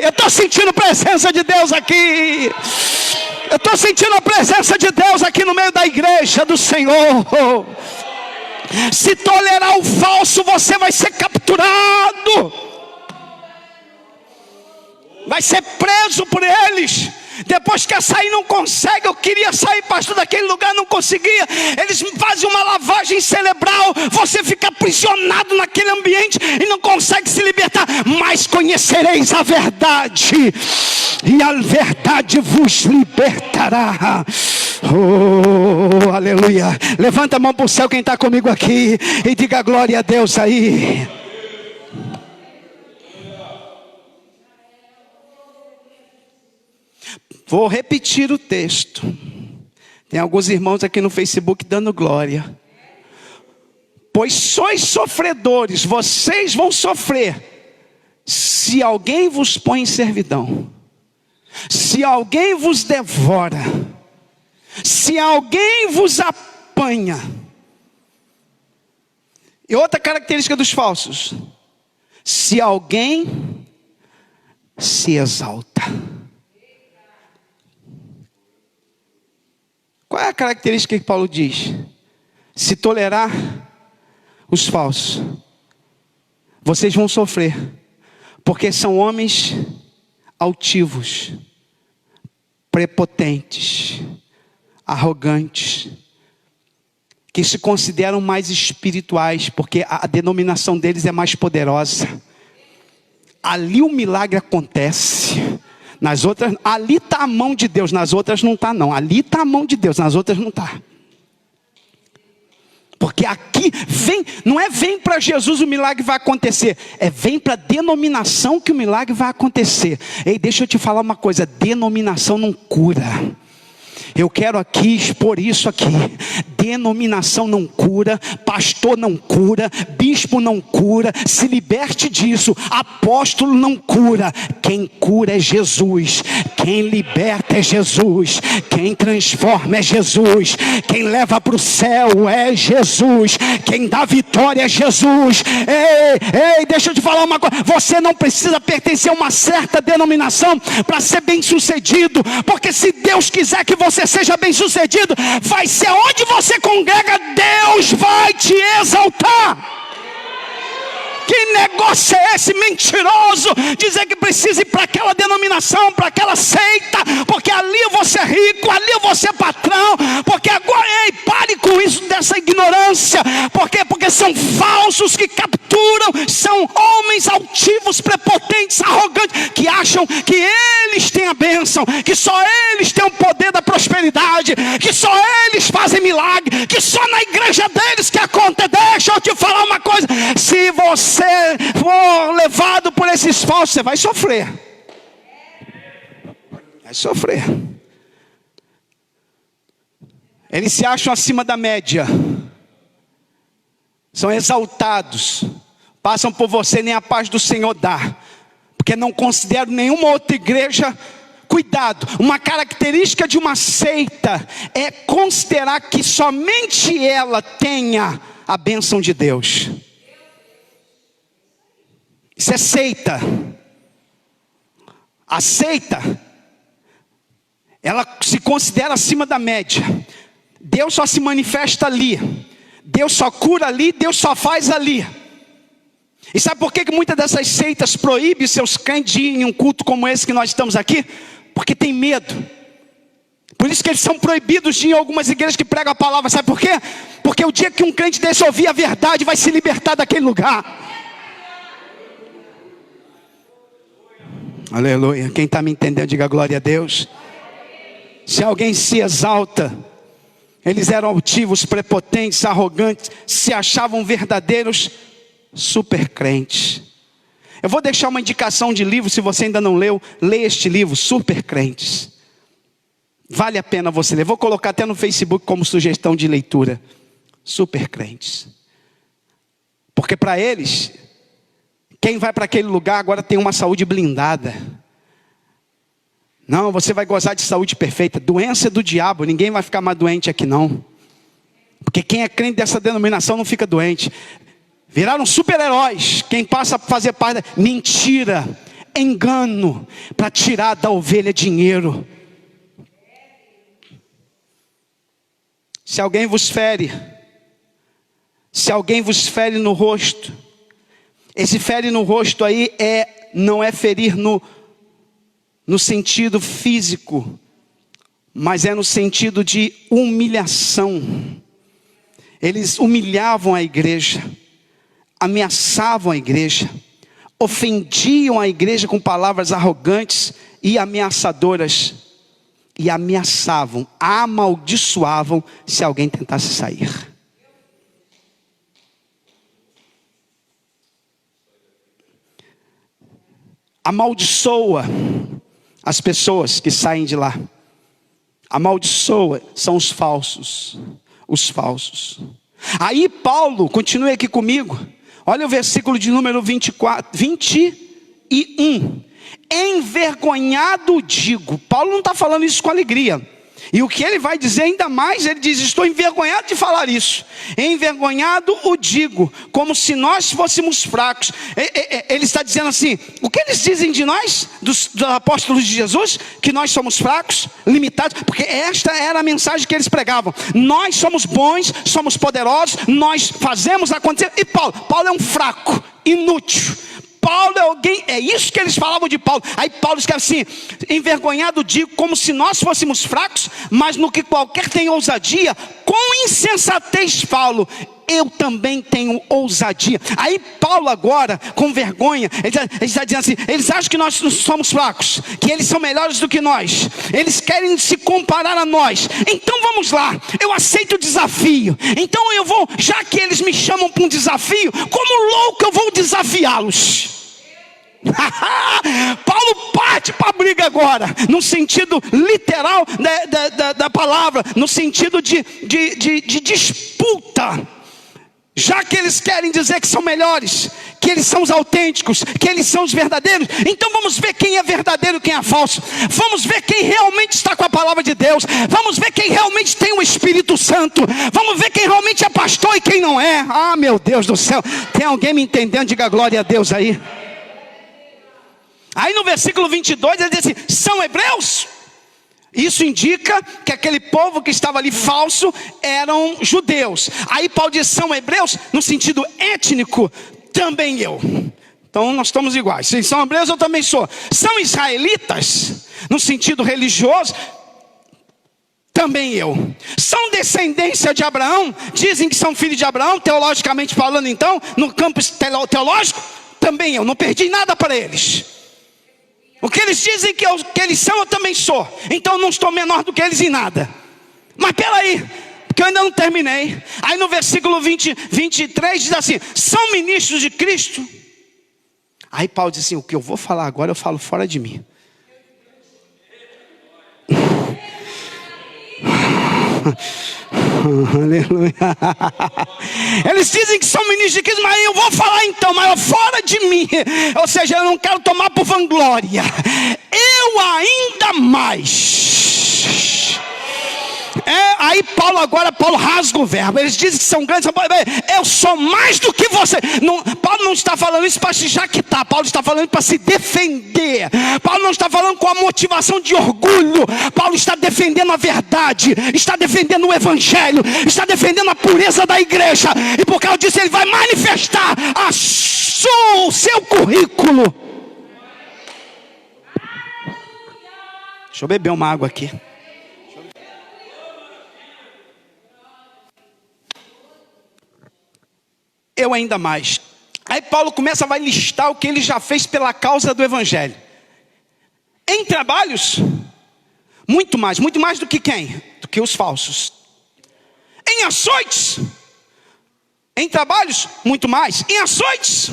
Eu estou sentindo a presença de Deus aqui. Eu estou sentindo a presença de Deus aqui no meio da igreja do Senhor. Se tolerar o falso, você vai ser capturado, vai ser preso por eles. Depois quer sair, não consegue. Eu queria sair, pastor, daquele lugar, não conseguia. Eles fazem uma lavagem cerebral, você fica aprisionado naquele ambiente e não consegue se libertar. Mas conhecereis a verdade, e a verdade vos libertará. Oh, aleluia. Levanta a mão para o céu quem está comigo aqui e diga glória a Deus aí. Vou repetir o texto. Tem alguns irmãos aqui no Facebook dando glória. Pois sois sofredores, vocês vão sofrer, se alguém vos põe em servidão, se alguém vos devora, se alguém vos apanha. E outra característica dos falsos: se alguém se exalta. Qual é a característica que Paulo diz? Se tolerar os falsos, vocês vão sofrer, porque são homens altivos, prepotentes, arrogantes, que se consideram mais espirituais, porque a denominação deles é mais poderosa. Ali o milagre acontece. Nas outras, ali está a mão de Deus, nas outras não está não. Ali está a mão de Deus, nas outras não está. Porque aqui não é vem para Jesus o milagre vai acontecer, é vem para a denominação que o milagre vai acontecer. Ei, deixa eu te falar uma coisa, denominação não cura. Eu quero aqui expor isso aqui. Denominação não cura, pastor não cura, bispo não cura. Se liberte disso. Apóstolo não cura. Quem cura é Jesus. Quem liberta é Jesus. Quem transforma é Jesus. Quem leva para o céu é Jesus. Quem dá vitória é Jesus. Ei, deixa eu te falar uma coisa. Você não precisa pertencer a uma certa denominação para ser bem sucedido. Porque se Deus quiser que você seja bem sucedido, vai ser onde você congrega, Deus vai te exaltar. Que negócio é esse mentiroso? Dizer que precisa ir para aquela denominação, para aquela seita, porque ali eu vou ser rico, ali eu vou ser patrão, porque agora, ei, pare com isso, dessa ignorância, porque são falsos que capturam, são homens altivos, prepotentes, arrogantes, que acham que eles têm a bênção, que só eles têm o poder da prosperidade, que só eles fazem milagre, que só na igreja deles que acontece. Deixa eu te falar uma coisa, se você for levado por esses falsos, você vai sofrer. Vai sofrer. Eles se acham acima da média. São exaltados. Passam por você, nem a paz do Senhor dá. Porque não considero nenhuma outra igreja. Cuidado, uma característica de uma seita é considerar que somente ela tenha a bênção de Deus. Isso é seita. A seita, ela se considera acima da média. Deus só se manifesta ali. Deus só cura ali, Deus só faz ali. E sabe por que muitas dessas seitas proíbem seus crentes de ir em um culto como esse que nós estamos aqui? Porque tem medo. Por isso que eles são proibidos de ir em algumas igrejas que pregam a palavra. Sabe por quê? Porque o dia que um crente desse ouvir a verdade, vai se libertar daquele lugar. Aleluia. Quem está me entendendo, diga glória a Deus. Se alguém se exalta, eles eram altivos, prepotentes, arrogantes, se achavam verdadeiros super crentes. Eu vou deixar uma indicação de livro, se você ainda não leu, leia este livro, Super Crentes. Vale a pena você ler. Vou colocar até no Facebook como sugestão de leitura. Super Crentes. Porque para eles, quem vai para aquele lugar agora tem uma saúde blindada. Não, você vai gozar de saúde perfeita. Doença é do diabo, ninguém vai ficar mais doente aqui não. Porque quem é crente dessa denominação não fica doente. Viraram super-heróis. Quem passa a fazer parte da mentira, engano, para tirar da ovelha dinheiro. Se alguém vos fere, no rosto, esse fere no rosto aí não é ferir no sentido físico, mas é no sentido de humilhação. Eles humilhavam a igreja, ameaçavam a igreja, ofendiam a igreja com palavras arrogantes e ameaçadoras, e ameaçavam, amaldiçoavam se alguém tentasse sair. Amaldiçoa as pessoas que saem de lá. Amaldiçoa são os falsos. Os falsos. Aí Paulo, continue aqui comigo. Olha o versículo de número 21. Envergonhado digo. Paulo não está falando isso com alegria. E o que ele vai dizer ainda mais, ele diz, estou envergonhado de falar isso. Envergonhado o digo, como se nós fôssemos fracos. Ele está dizendo assim, o que eles dizem de nós, dos apóstolos de Jesus? Que nós somos fracos, limitados, porque esta era a mensagem que eles pregavam. Nós somos bons, somos poderosos, nós fazemos acontecer. E Paulo é um fraco, inútil. Paulo é alguém, é isso que eles falavam de Paulo. Aí Paulo escreve assim, envergonhado digo, como se nós fôssemos fracos, mas no que qualquer tem ousadia, com insensatez falo, eu também tenho ousadia. Aí Paulo agora, com vergonha, ele está dizendo assim, eles acham que nós somos fracos, que eles são melhores do que nós, eles querem se comparar a nós, então vamos vamos lá, eu aceito o desafio. Então eu vou, já que eles me chamam para um desafio, como louco eu vou desafiá-los. Paulo parte para a briga agora, no sentido literal da palavra, no sentido de disputa. Já que eles querem dizer que são melhores, que eles são os autênticos, que eles são os verdadeiros, então vamos ver quem é verdadeiro e quem é falso. Vamos ver quem realmente está com a palavra de Deus. Vamos ver quem realmente tem o Espírito Santo. Vamos ver quem realmente é pastor e quem não é. Ah, meu Deus do céu, tem alguém me entendendo? Diga glória a Deus aí. Aí no versículo 22 ele diz assim: são hebreus? Isso indica que aquele povo que estava ali falso eram judeus. Aí Paulo diz: são hebreus no sentido étnico, também eu. Então nós estamos iguais. Se são hebreus, eu também sou. São israelitas no sentido religioso, também eu. São descendência de Abraão? Dizem que são filhos de Abraão, teologicamente falando. Então, no campo teológico, também eu. Não perdi nada para eles. O que eles dizem que eles são, eu também sou. Então eu não estou menor do que eles em nada. Mas peraí, porque eu ainda não terminei. Aí no versículo 23 diz assim: são ministros de Cristo? Aí Paulo diz assim: o que eu vou falar agora eu falo fora de mim. Aleluia. Eles dizem que são ministros de Cristo, mas eu vou falar então, mas fora de mim. Ou seja, eu não quero tomar por vanglória. Eu ainda mais. Aí Paulo rasga o verbo. Eles dizem que são grandes. Eu sou mais do que você. Paulo não está falando isso para se jactar. Paulo está falando para se defender. Paulo não está falando com a motivação de orgulho. Paulo está defendendo a verdade, está defendendo o evangelho, está defendendo a pureza da igreja. E por causa disso ele vai manifestar o seu currículo. Deixa eu beber uma água aqui. Eu ainda mais. Aí Paulo vai listar o que ele já fez pela causa do evangelho. Em trabalhos, muito mais do que quem? Do que os falsos. Em açoites, em trabalhos, muito mais. Em açoites,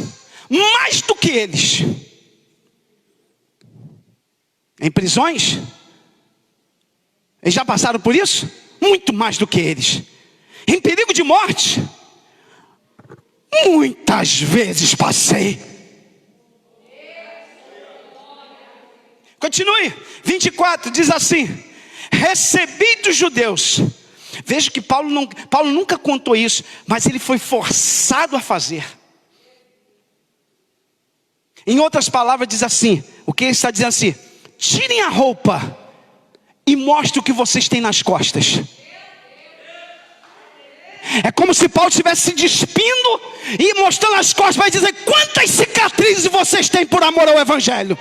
mais do que eles. Em prisões, eles já passaram por isso? Muito mais do que eles. Em perigo de morte, muitas vezes passei. Continue. 24 diz assim: recebi dos judeus. Veja que Paulo nunca contou isso, mas ele foi forçado a fazer. Em outras palavras diz assim, o que ele está dizendo assim: tirem a roupa e mostrem o que vocês têm nas costas. É como se Paulo estivesse se despindo e mostrando as costas para dizer: quantas cicatrizes vocês têm por amor ao evangelho.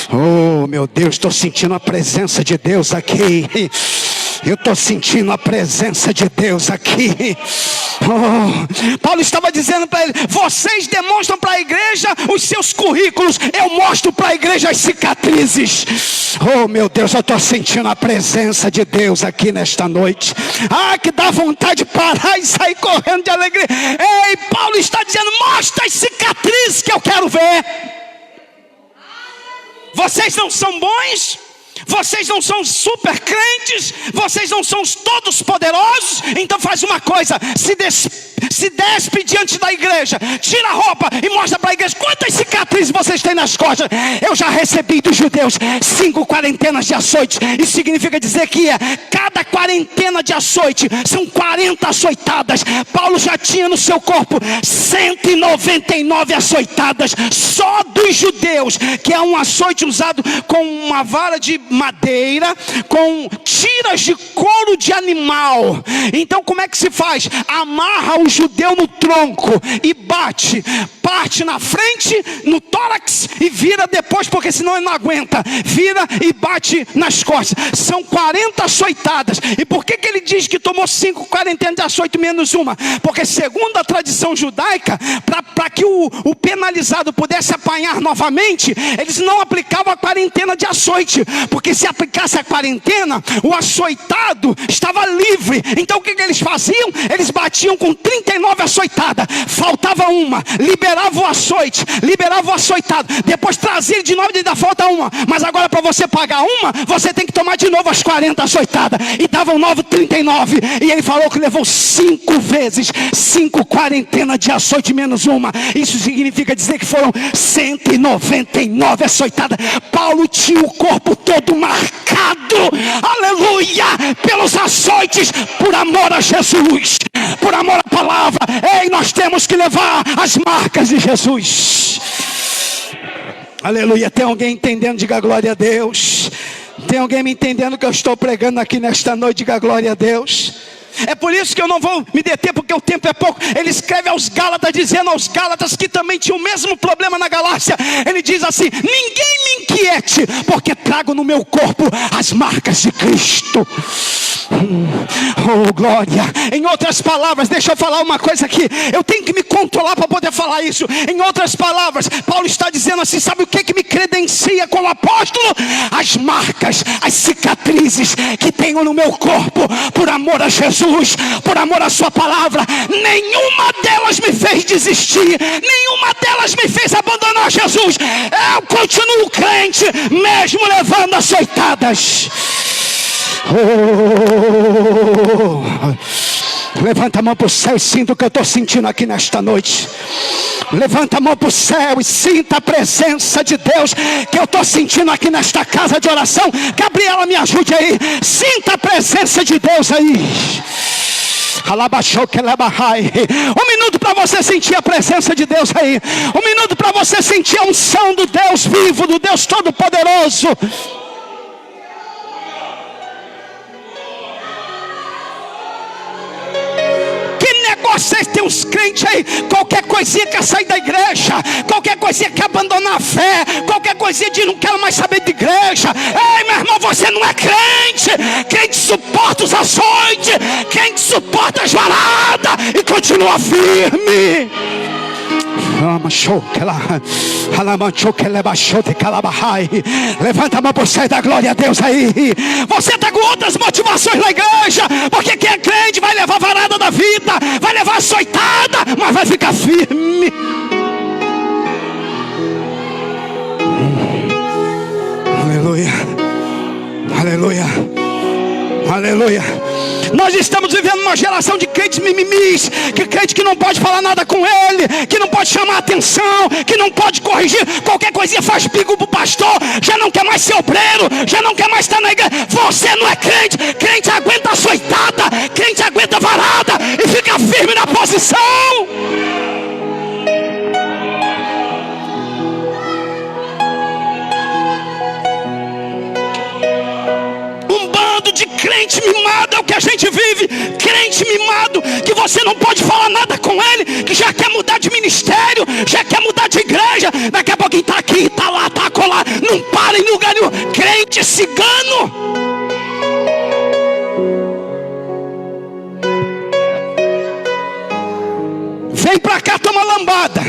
Oh meu Deus, estou sentindo a presença de Deus aqui. Eu estou sentindo a presença de Deus aqui. Paulo estava dizendo para ele: vocês demonstram para a igreja os seus currículos, eu mostro para a igreja as cicatrizes. Oh meu Deus, eu estou sentindo a presença de Deus aqui nesta noite. Que dá vontade de parar e sair correndo de alegria. Ei, Paulo está dizendo: mostra as cicatrizes que eu quero ver. Vocês não são bons, vocês não são super crentes, vocês não são os todos poderosos. Então faz uma coisa: se despe diante da igreja, tira a roupa e mostra para a igreja quantas cicatrizes vocês têm nas costas. Eu já recebi dos judeus 5 quarentenas de açoite. Isso significa dizer que cada quarentena de açoite são 40 açoitadas. Paulo já tinha no seu corpo 199 açoitadas só dos judeus, que é um açoite usado com uma vara de madeira, com tiras de couro de animal. Então como é que se faz? Amarra os judeu no tronco e bate, parte na frente, no tórax e vira depois, porque senão ele não aguenta, vira e bate nas costas. São 40 açoitadas. E por que ele diz que tomou 5 quarentenas de açoite menos uma? Porque segundo a tradição judaica, para que o penalizado pudesse apanhar novamente, eles não aplicavam a quarentena de açoite, porque se aplicasse a quarentena, o açoitado estava livre. Então o que eles faziam? Eles batiam com 39 açoitadas, faltava uma, liberava o açoite, liberava o açoitado, depois trazia ele de novo e ainda falta uma, mas agora para você pagar uma, você tem que tomar de novo as 40 açoitadas, e dava um novo 39, e ele falou que levou 5 vezes, 5 quarentenas de açoite menos uma. Isso significa dizer que foram 199 açoitadas. Paulo tinha o corpo todo marcado, aleluia, pelos açoites, por amor a Jesus, por amor à palavra. Ei, nós temos que levar as marcas de Jesus. Aleluia. Tem alguém entendendo? Diga glória a Deus. Tem alguém me entendendo o que eu estou pregando aqui nesta noite? Diga glória a Deus. É por isso que eu não vou me deter, porque o tempo é pouco. Ele escreve aos Gálatas, dizendo aos Gálatas que também tinha o mesmo problema na Galácia. Ele diz assim: ninguém me inquiete, porque trago no meu corpo as marcas de Cristo. Oh, glória. Em outras palavras, deixa eu falar uma coisa aqui. Eu tenho que me controlar para poder falar isso. Em outras palavras, Paulo está dizendo assim: sabe o que me credencia como apóstolo? As marcas, as cicatrizes que tenho no meu corpo, por amor a Jesus, por amor à sua palavra. Nenhuma delas me fez desistir, nenhuma delas me fez abandonar Jesus. Eu continuo crente, mesmo levando açoitadas. Levanta a mão para o céu e sinta o que eu estou sentindo aqui nesta noite. Levanta a mão para o céu e sinta a presença de Deus que eu estou sentindo aqui nesta casa de oração. Gabriela, me ajude aí. Sinta a presença de Deus aí. Um minuto para você sentir a presença de Deus aí. Um minuto para você sentir a unção do Deus vivo, do Deus Todo-Poderoso. Vocês têm uns crentes aí, qualquer coisinha quer sair da igreja, qualquer coisinha quer abandonar a fé, qualquer coisinha de não quero mais saber de igreja. Ei, meu irmão, você não é crente. Crente suporta os açoites, crente suporta as varadas e continua firme. Levanta a mão para o céu e dá glória a Deus aí. Você está com outras motivações na igreja, porque quem é crente vai levar varada da vida, vai levar açoitada, mas vai ficar firme. Aleluia, aleluia, aleluia. Nós estamos vivendo uma geração de crentes mimimis, que crente que não pode falar nada com ele, que não pode chamar atenção, que não pode corrigir, qualquer coisinha faz bico pro pastor, já não quer mais ser obreiro, já não quer mais estar na igreja. Você não é crente. Crente aguenta açoitada, crente aguenta varada e fica firme na posição. De crente mimado é o que a gente vive. Crente mimado que você não pode falar nada com ele, que já quer mudar de ministério, já quer mudar de igreja, daqui a pouquinho está aqui, está lá, está acolá, não para em lugar nenhum. Crente cigano. Vem pra cá, toma lambada,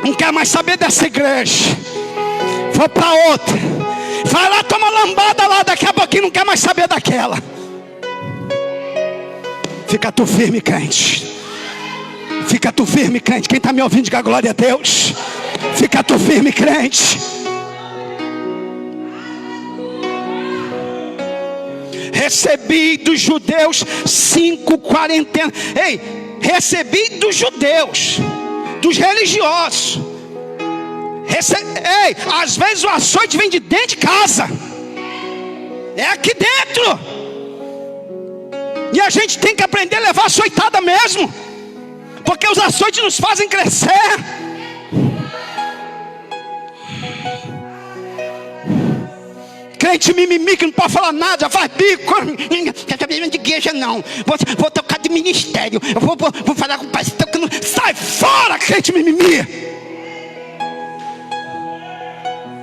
não quer mais saber dessa igreja, vou pra outra. Vai lá, toma lambada lá, daqui a pouquinho não quer mais saber daquela. Fica tu firme, crente. Fica tu firme, crente. Quem está me ouvindo, diga glória a Deus. Fica tu firme, crente. Recebi dos judeus 5 quarentenas. Ei, recebi dos judeus, dos religiosos. Ei, às vezes o açoite vem de dentro de casa, é aqui dentro, e a gente tem que aprender a levar açoitada mesmo, porque os açoites nos fazem crescer. crente mimimi que não pode falar nada, faz bico. Quer saber de igreja não, vou tocar de ministério, eu vou falar com o pastor que não... Sai fora, crente mimimi.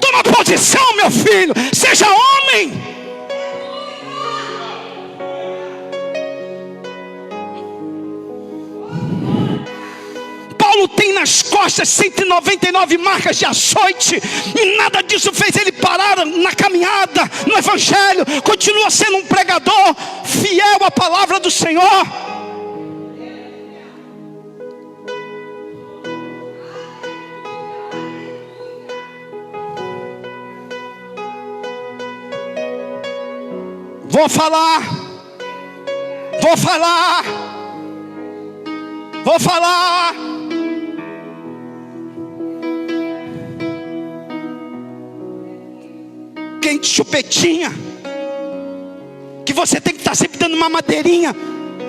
Toma posição, meu filho, seja homem. Paulo tem nas costas 199 marcas de açoite, e nada disso fez ele parar na caminhada, no evangelho. Continua sendo um pregador fiel à palavra do Senhor. Vou falar. Quente chupetinha, que você tem que estar sempre dando uma madeirinha,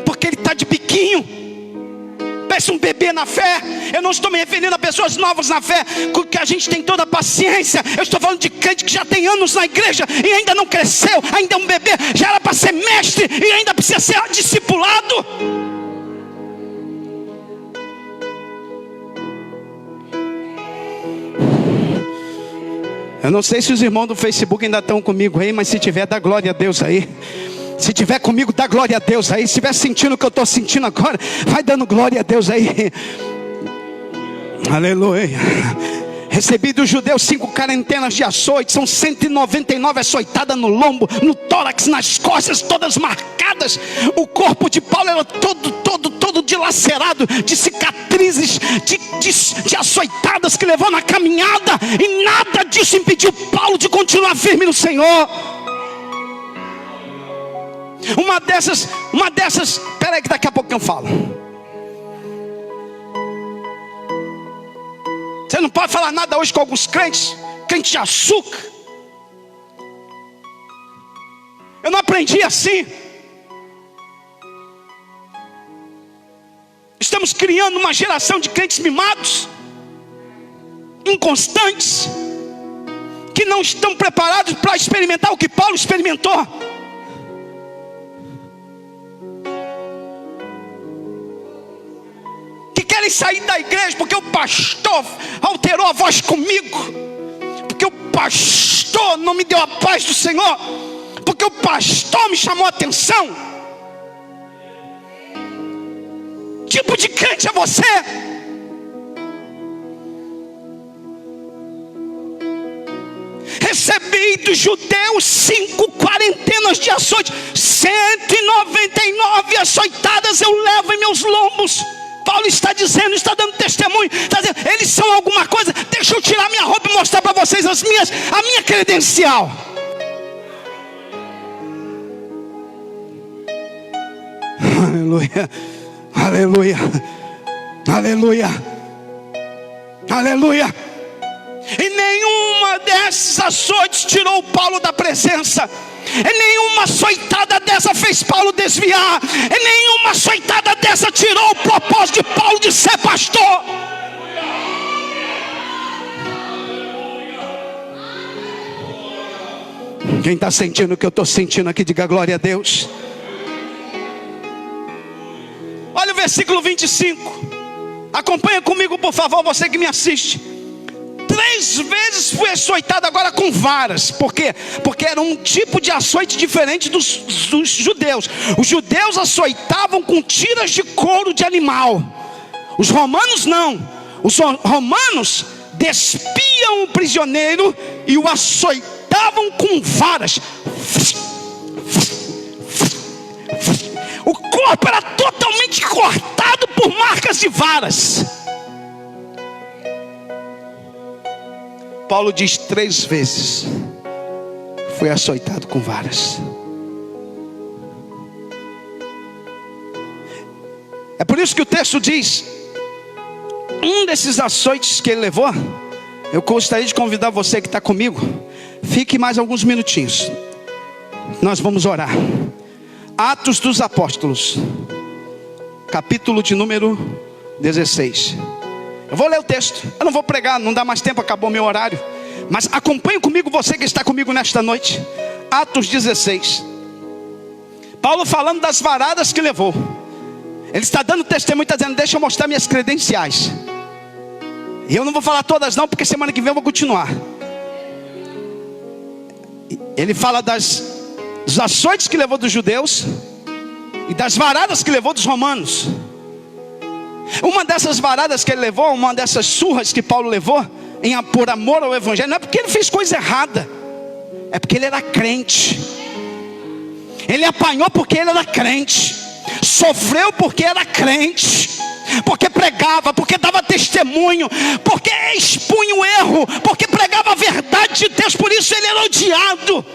porque ele está de biquinho, parece um bebê na fé. Eu não estou me referindo a pessoas novas na fé, porque a gente tem toda a paciência. Eu estou falando de crente que já tem anos na igreja e ainda não cresceu, ainda é um bebê, já era para ser mestre e ainda precisa ser discipulado. Eu não sei se os irmãos do Facebook ainda estão comigo aí, mas se tiver, dá glória a Deus aí. Se tiver comigo, dá glória a Deus aí. Se estiver sentindo o que eu estou sentindo agora, vai dando glória a Deus aí. Aleluia. Recebi dos judeus 5 quarentenas de açoite, são 199 açoitadas no lombo, no tórax, nas costas, todas marcadas. O corpo de Paulo era todo dilacerado, de cicatrizes, de açoitadas que levou na caminhada, e nada disso impediu Paulo de continuar firme no Senhor. Uma dessas, espera aí que daqui a pouco eu falo. Você não pode falar nada hoje com alguns crentes de açúcar. Eu não aprendi assim. Estamos criando uma geração de crentes mimados, inconstantes, que não estão preparados para experimentar o que Paulo experimentou. Querem sair da igreja porque o pastor alterou a voz comigo, porque o pastor não me deu a paz do Senhor, porque o pastor me chamou a atenção. Que tipo de crente é você? Recebi dos judeus 5 quarentenas de açoite, 199 açoitadas eu levo em meus lombos. Paulo está dizendo, está dando testemunho, está dizendo, eles são alguma coisa. Deixa eu tirar minha roupa e mostrar para vocês a minha credencial. Aleluia, aleluia, aleluia, aleluia. E nenhuma desses açoites tirou Paulo da presença. E nenhuma açoitada dessa fez Paulo desviar. E nenhuma açoitada dessa tirou o propósito de Paulo de ser pastor. Quem está sentindo o que eu estou sentindo aqui, diga glória a Deus. Olha o versículo 25. Acompanha comigo, por favor, você que me assiste. 3 vezes fui açoitado, agora com varas. Por quê? Porque era um tipo de açoite diferente dos judeus. Os judeus açoitavam com tiras de couro de animal. Os romanos não. Os romanos despiam o prisioneiro e o açoitavam com varas. O corpo era totalmente cortado por marcas de varas. Paulo diz 3 vezes foi açoitado com varas. É por isso que o texto diz, um desses açoites que ele levou, eu gostaria de convidar você que está comigo, fique mais alguns minutinhos, nós vamos orar. Atos dos Apóstolos, capítulo de número 16. Eu vou ler o texto, eu não vou pregar, não dá mais tempo, acabou meu horário. Mas acompanhe comigo, você que está comigo nesta noite. Atos 16. Paulo falando das varadas que levou. Ele está dando testemunho, está dizendo: deixa eu mostrar minhas credenciais. E eu não vou falar todas não, porque semana que vem eu vou continuar. Ele fala dos açoites que levou dos judeus e das varadas que levou dos romanos. Uma dessas varadas que ele levou, uma dessas surras que Paulo levou, por amor ao evangelho, não é porque ele fez coisa errada, é porque ele era crente. Ele apanhou porque ele era crente, sofreu porque era crente, porque pregava, porque dava testemunho, porque expunha o erro, porque pregava a verdade de Deus. Por isso ele era odiado.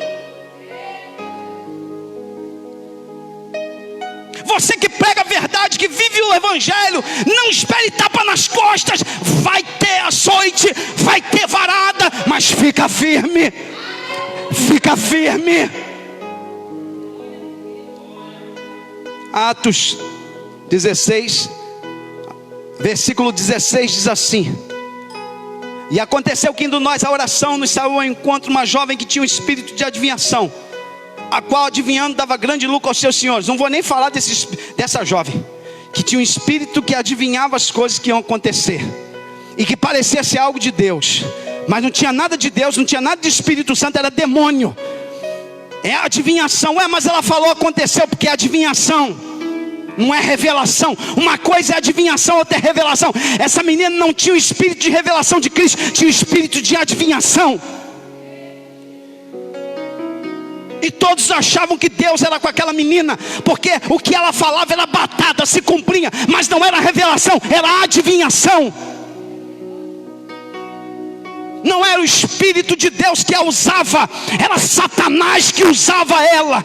Você que prega a verdade, que vive o evangelho, não espere tapa nas costas. Vai ter açoite, vai ter varada, mas fica firme. Fica firme. Atos 16, versículo 16 diz assim: e aconteceu que indo nós à oração, nos saiu ao encontro uma jovem que tinha um espírito de adivinhação, a qual adivinhando dava grande lucro aos seus senhores. Não vou nem falar dessa jovem que tinha um espírito que adivinhava as coisas que iam acontecer, e que parecia ser algo de Deus, mas não tinha nada de Deus, não tinha nada de Espírito Santo, era demônio. É adivinhação. Mas ela falou aconteceu, porque é adivinhação, não é revelação. Uma coisa é adivinhação, outra é revelação. Essa menina não tinha o espírito de revelação de Cristo, tinha o espírito de adivinhação. E todos achavam que Deus era com aquela menina, porque o que ela falava era batata, se cumpria, mas não era revelação, era adivinhação. Não era o Espírito de Deus que a usava, era Satanás que usava ela.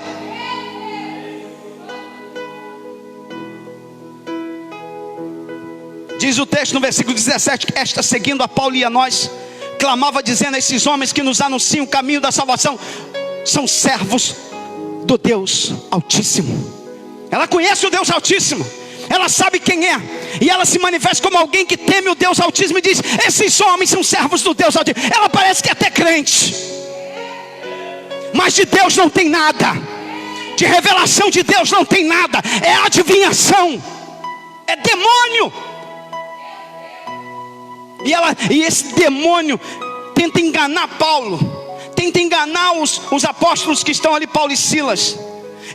Diz o texto no versículo 17: que esta, seguindo a Paulo e a nós, clamava dizendo: esses homens que nos anunciam o caminho da salvação são servos do Deus Altíssimo. Ela conhece o Deus Altíssimo, ela sabe quem é, e ela se manifesta como alguém que teme o Deus Altíssimo e diz: esses homens são servos do Deus Altíssimo. Ela parece que é até crente, mas de Deus não tem nada, de revelação de Deus não tem nada, é adivinhação, é demônio. E esse demônio tenta enganar Paulo, tenta enganar os apóstolos que estão ali, Paulo e Silas.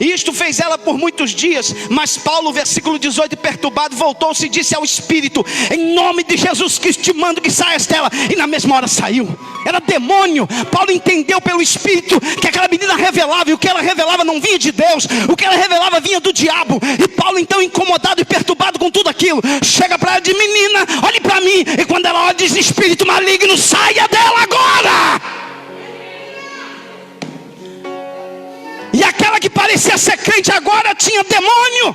E isto fez ela por muitos dias. Mas Paulo, versículo 18, perturbado, voltou-se e disse ao Espírito: em nome de Jesus Cristo te mando que saias dela. E na mesma hora saiu. Era demônio. Paulo entendeu pelo Espírito que aquela menina revelava, e o que ela revelava não vinha de Deus, o que ela revelava vinha do diabo. E Paulo, então, incomodado e perturbado com tudo aquilo, chega para ela e diz: menina, olhe para mim. E quando ela olha, diz: espírito maligno, saia dela agora. E aquela que parecia ser crente agora tinha demônio.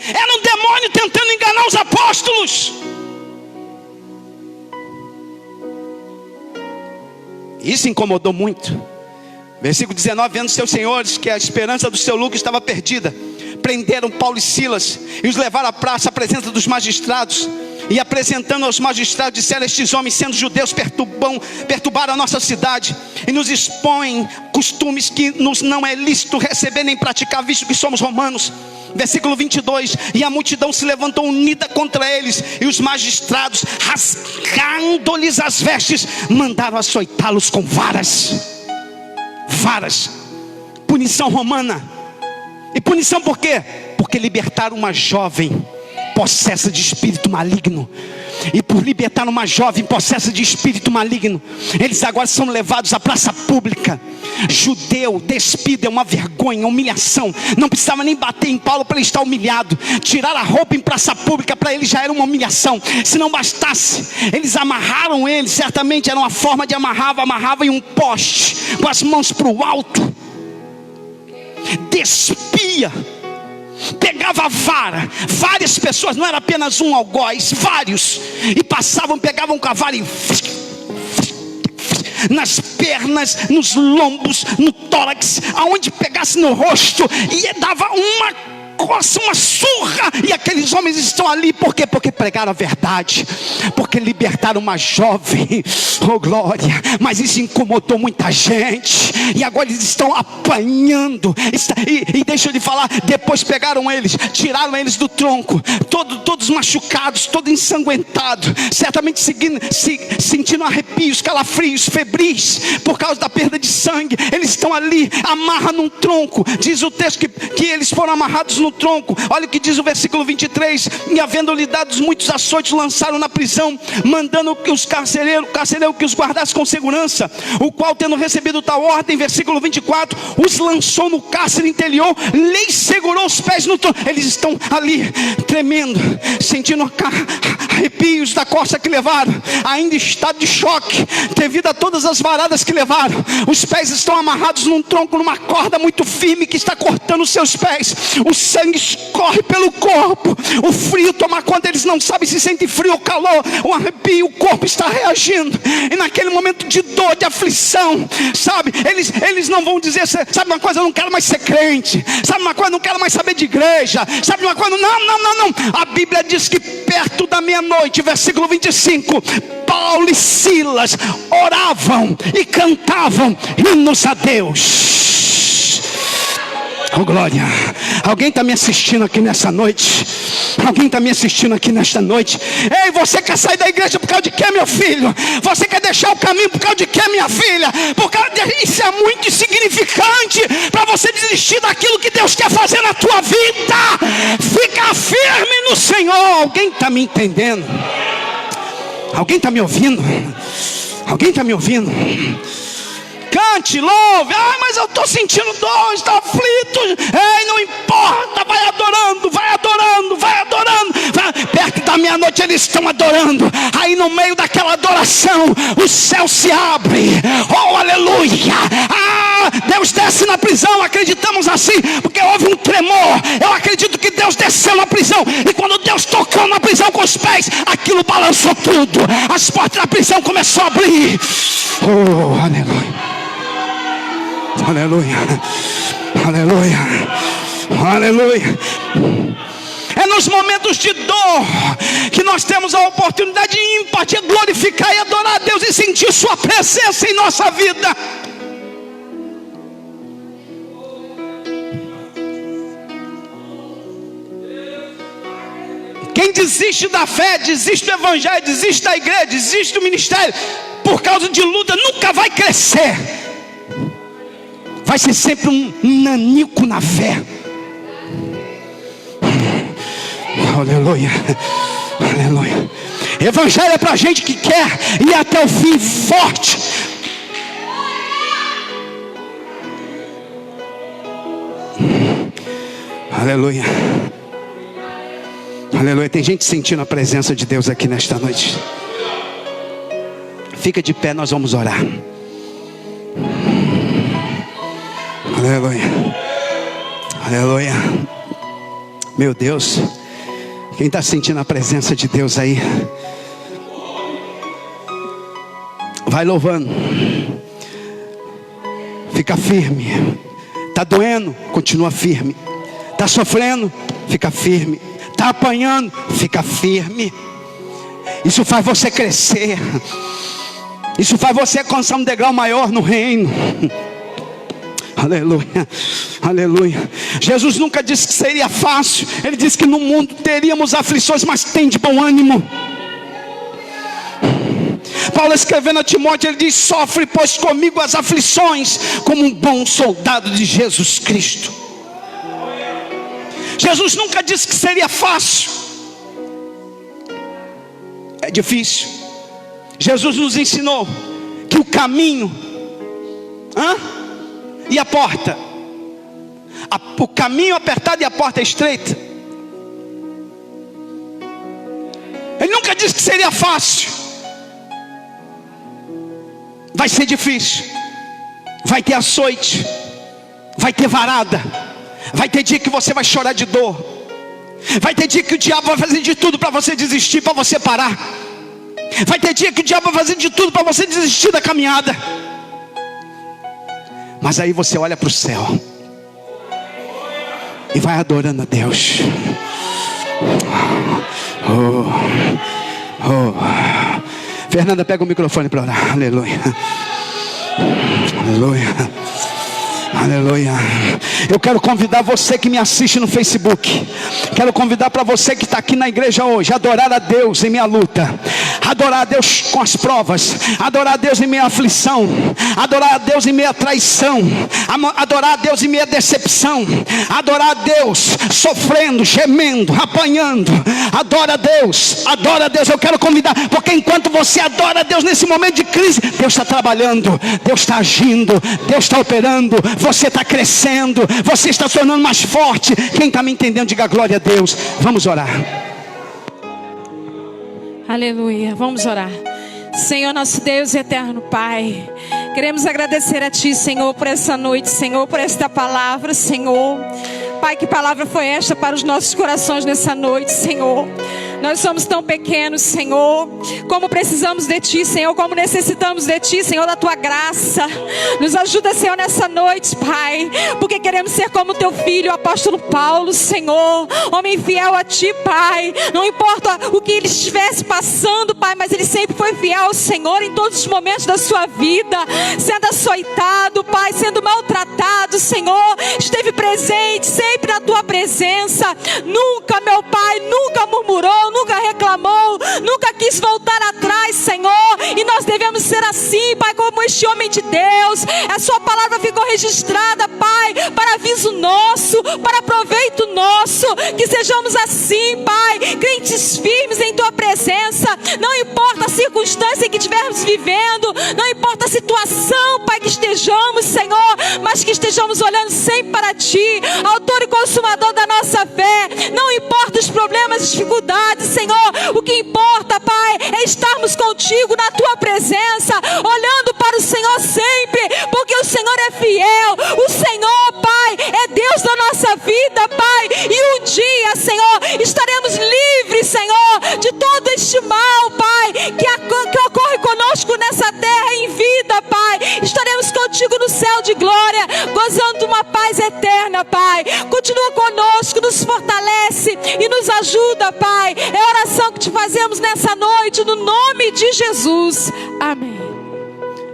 Era um demônio tentando enganar os apóstolos. Isso incomodou muito. Versículo 19: vendo seus senhores que a esperança do seu lucro estava perdida, prenderam Paulo e Silas e os levaram à praça, à presença dos magistrados. E apresentando aos magistrados, disseram: estes homens, sendo judeus, perturbaram a nossa cidade e nos expõem costumes que nos não é lícito receber nem praticar, visto que somos romanos. Versículo 22: e a multidão se levantou unida contra eles, e os magistrados, rasgando-lhes as vestes, mandaram açoitá-los com varas. Varas, punição romana. E punição por quê? Porque libertaram uma jovem possessa de espírito maligno. E por libertar uma jovem possessa de espírito maligno, eles agora são levados à praça pública. Judeu despido é uma vergonha, humilhação. Não precisava nem bater em Paulo para ele estar humilhado. Tirar a roupa em praça pública para ele já era uma humilhação. Se não bastasse, eles amarraram ele. Certamente era uma forma de amarrava em um poste, com as mãos para o alto. Despia. Pegava a vara, várias pessoas, não era apenas um algoz, vários, e passavam, pegavam com a vara e nas pernas, nos lombos, no tórax, aonde pegasse no rosto, e dava uma coça, uma surra, e aqueles homens estão ali, por quê? Porque pregaram a verdade, porque libertaram uma jovem, oh glória, mas isso incomodou muita gente, e agora eles estão apanhando, e deixa eu lhe falar, depois pegaram eles, tiraram eles do tronco, todos machucados, todos ensanguentados, certamente sentindo arrepios, calafrios, febris, por causa da perda de sangue. Eles estão ali, amarra num tronco, diz o texto que eles foram amarrados no tronco. Olha o que diz o versículo 23, e havendo-lhe dados muitos açoites, lançaram na prisão, mandando que o carcereiro que os guardasse com segurança, o qual, tendo recebido tal ordem, versículo 24, os lançou no cárcere interior, lhes segurou os pés no tronco. Eles estão ali tremendo, sentindo arrepios da costa que levaram, ainda em estado de choque devido a todas as varadas que levaram. Os pés estão amarrados num tronco, numa corda muito firme que está cortando os seus pés. O sangue escorre pelo corpo, o frio toma conta, eles não sabem se sente frio ou calor, o arrepio, o corpo está reagindo, e naquele momento de dor, de aflição, sabe, eles não vão dizer, sabe uma coisa, eu não quero mais ser crente, sabe uma coisa, eu não quero mais saber de igreja, sabe uma coisa, não, a Bíblia diz que perto da meia-noite, versículo 25, Paulo e Silas oravam e cantavam hinos a Deus. Oh glória, alguém está me assistindo aqui nessa noite? Alguém está me assistindo aqui nesta noite? Ei, você quer sair da igreja por causa de quê, meu filho? Você quer deixar o caminho por causa de quê, minha filha? Por causa de... Isso é muito insignificante para você desistir daquilo que Deus quer fazer na tua vida. Fica firme no Senhor. Alguém está me entendendo? Alguém está me ouvindo? Alguém está me ouvindo? Cante, louve. Ai, mas eu estou sentindo dor, estou aflito. Ei, não importa, vai adorando, vai adorando, vai adorando. Perto da meia-noite eles estão adorando. Aí no meio daquela adoração, o céu se abre. Oh, aleluia. Deus desce na prisão, acreditamos assim, porque houve um tremor. Eu acredito que Deus desceu na prisão, e quando Deus tocou na prisão com os pés, aquilo balançou tudo. As portas da prisão começaram a abrir. Oh, aleluia. Aleluia, aleluia, aleluia. É nos momentos de dor que nós temos a oportunidade ímpar de glorificar e adorar a Deus e sentir sua presença em nossa vida. Quem desiste da fé, desiste do evangelho, desiste da igreja, desiste do ministério por causa de luta, nunca vai crescer. Vai ser sempre um nanico na fé. Aleluia, aleluia. Evangelho é para gente que quer ir até o fim forte. Aleluia, aleluia. Tem gente sentindo a presença de Deus aqui nesta noite. Fica de pé, nós vamos orar. Aleluia, aleluia. Meu Deus, quem está sentindo a presença de Deus aí, vai louvando. Fica firme. Está doendo, continua firme. Está sofrendo, fica firme. Está apanhando, fica firme. Isso faz você crescer. Isso faz você alcançar um degrau maior no reino. Aleluia, aleluia. Jesus nunca disse que seria fácil. Ele disse que no mundo teríamos aflições, mas tem de bom ânimo. Paulo escrevendo a Timóteo, ele diz: sofre pois comigo as aflições, como um bom soldado de Jesus Cristo. Jesus nunca disse que seria fácil. É difícil. Jesus nos ensinou que o caminho e a porta, o caminho apertado e a porta estreita. Ele nunca disse que seria fácil. Vai ser difícil. Vai ter açoite, vai ter varada, vai ter dia que você vai chorar de dor, vai ter dia que o diabo vai fazer de tudo para você desistir, para você parar. Vai ter dia que o diabo vai fazer de tudo para você desistir da caminhada. Mas aí você olha para o céu. e vai adorando a Deus. Fernanda, pega o microfone para orar. Aleluia. Aleluia. Aleluia. Eu quero convidar você que me assiste no Facebook. Quero convidar para você que está aqui na igreja hoje. Adorar a Deus em minha luta. Adorar a Deus com as provas. Adorar a Deus em minha aflição. Adorar a Deus em minha traição. Adorar a Deus em minha decepção. Adorar a Deus sofrendo, gemendo, apanhando. Adora a Deus. Adora a Deus. Eu quero convidar. Porque enquanto você adora a Deus nesse momento de crise, Deus está trabalhando. Deus está agindo. Deus está operando. Você está crescendo, você está se tornando mais forte. Quem está me entendendo, diga glória a Deus. Vamos orar. Aleluia, vamos orar. Senhor, nosso Deus e eterno Pai, queremos agradecer a Ti, Senhor, por essa noite, Senhor, por esta palavra, Senhor. Pai, que palavra foi esta para os nossos corações nessa noite, Senhor? Nós somos tão pequenos, Senhor. Como precisamos de Ti, Senhor. Como necessitamos de Ti, Senhor, da Tua graça. Nos ajuda, Senhor, nessa noite, Pai. Porque queremos ser como Teu filho, o apóstolo Paulo, Senhor. Homem fiel a Ti, Pai. Não importa o que ele estivesse passando, Pai, mas ele sempre foi fiel ao Senhor em todos os momentos da sua vida. Sendo açoitado, Pai, sendo maltratado, Senhor. Esteve presente, sempre na Tua presença. Nunca, meu Pai, nunca murmurou, nunca reclamou, nunca quis voltar atrás, Senhor. E nós devemos ser assim, Pai, como este homem de Deus. A Sua palavra ficou registrada, Pai, para aviso nosso, para proveito nosso. Que sejamos assim, Pai, crentes firmes em Tua presença. Não importa a circunstância que estivermos vivendo, não importa a situação, Pai, que estejamos, Senhor, mas que estejamos olhando sempre para Ti, autor e consumador da nossa fé. Não importa os problemas e dificuldades, Senhor, o que importa, Pai, é estarmos contigo na Tua presença, olhando para o Senhor sempre, porque o Senhor é fiel. O Senhor, Pai, é Deus da nossa vida, Pai, e um dia, Senhor, estaremos livres, Senhor, de todo este mal, Pai, que ocorre conosco nessa terra em vida, Pai. Estaremos contigo no céu de glória, gozando de uma paz eterna, Pai. Continua conosco, nos fortalece e nos ajuda, Pai. É a oração que Te fazemos nessa noite, no nome de Jesus. Amém.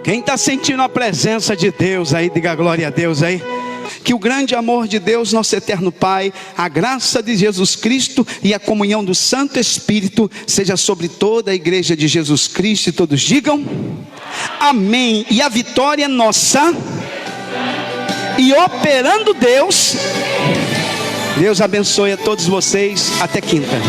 Quem está sentindo a presença de Deus aí, diga glória a Deus aí. Que o grande amor de Deus, nosso eterno Pai, a graça de Jesus Cristo e a comunhão do Santo Espírito seja sobre toda a igreja de Jesus Cristo. E todos digam amém. E a vitória é nossa. E operando Deus, Deus abençoe a todos vocês. Até quinta.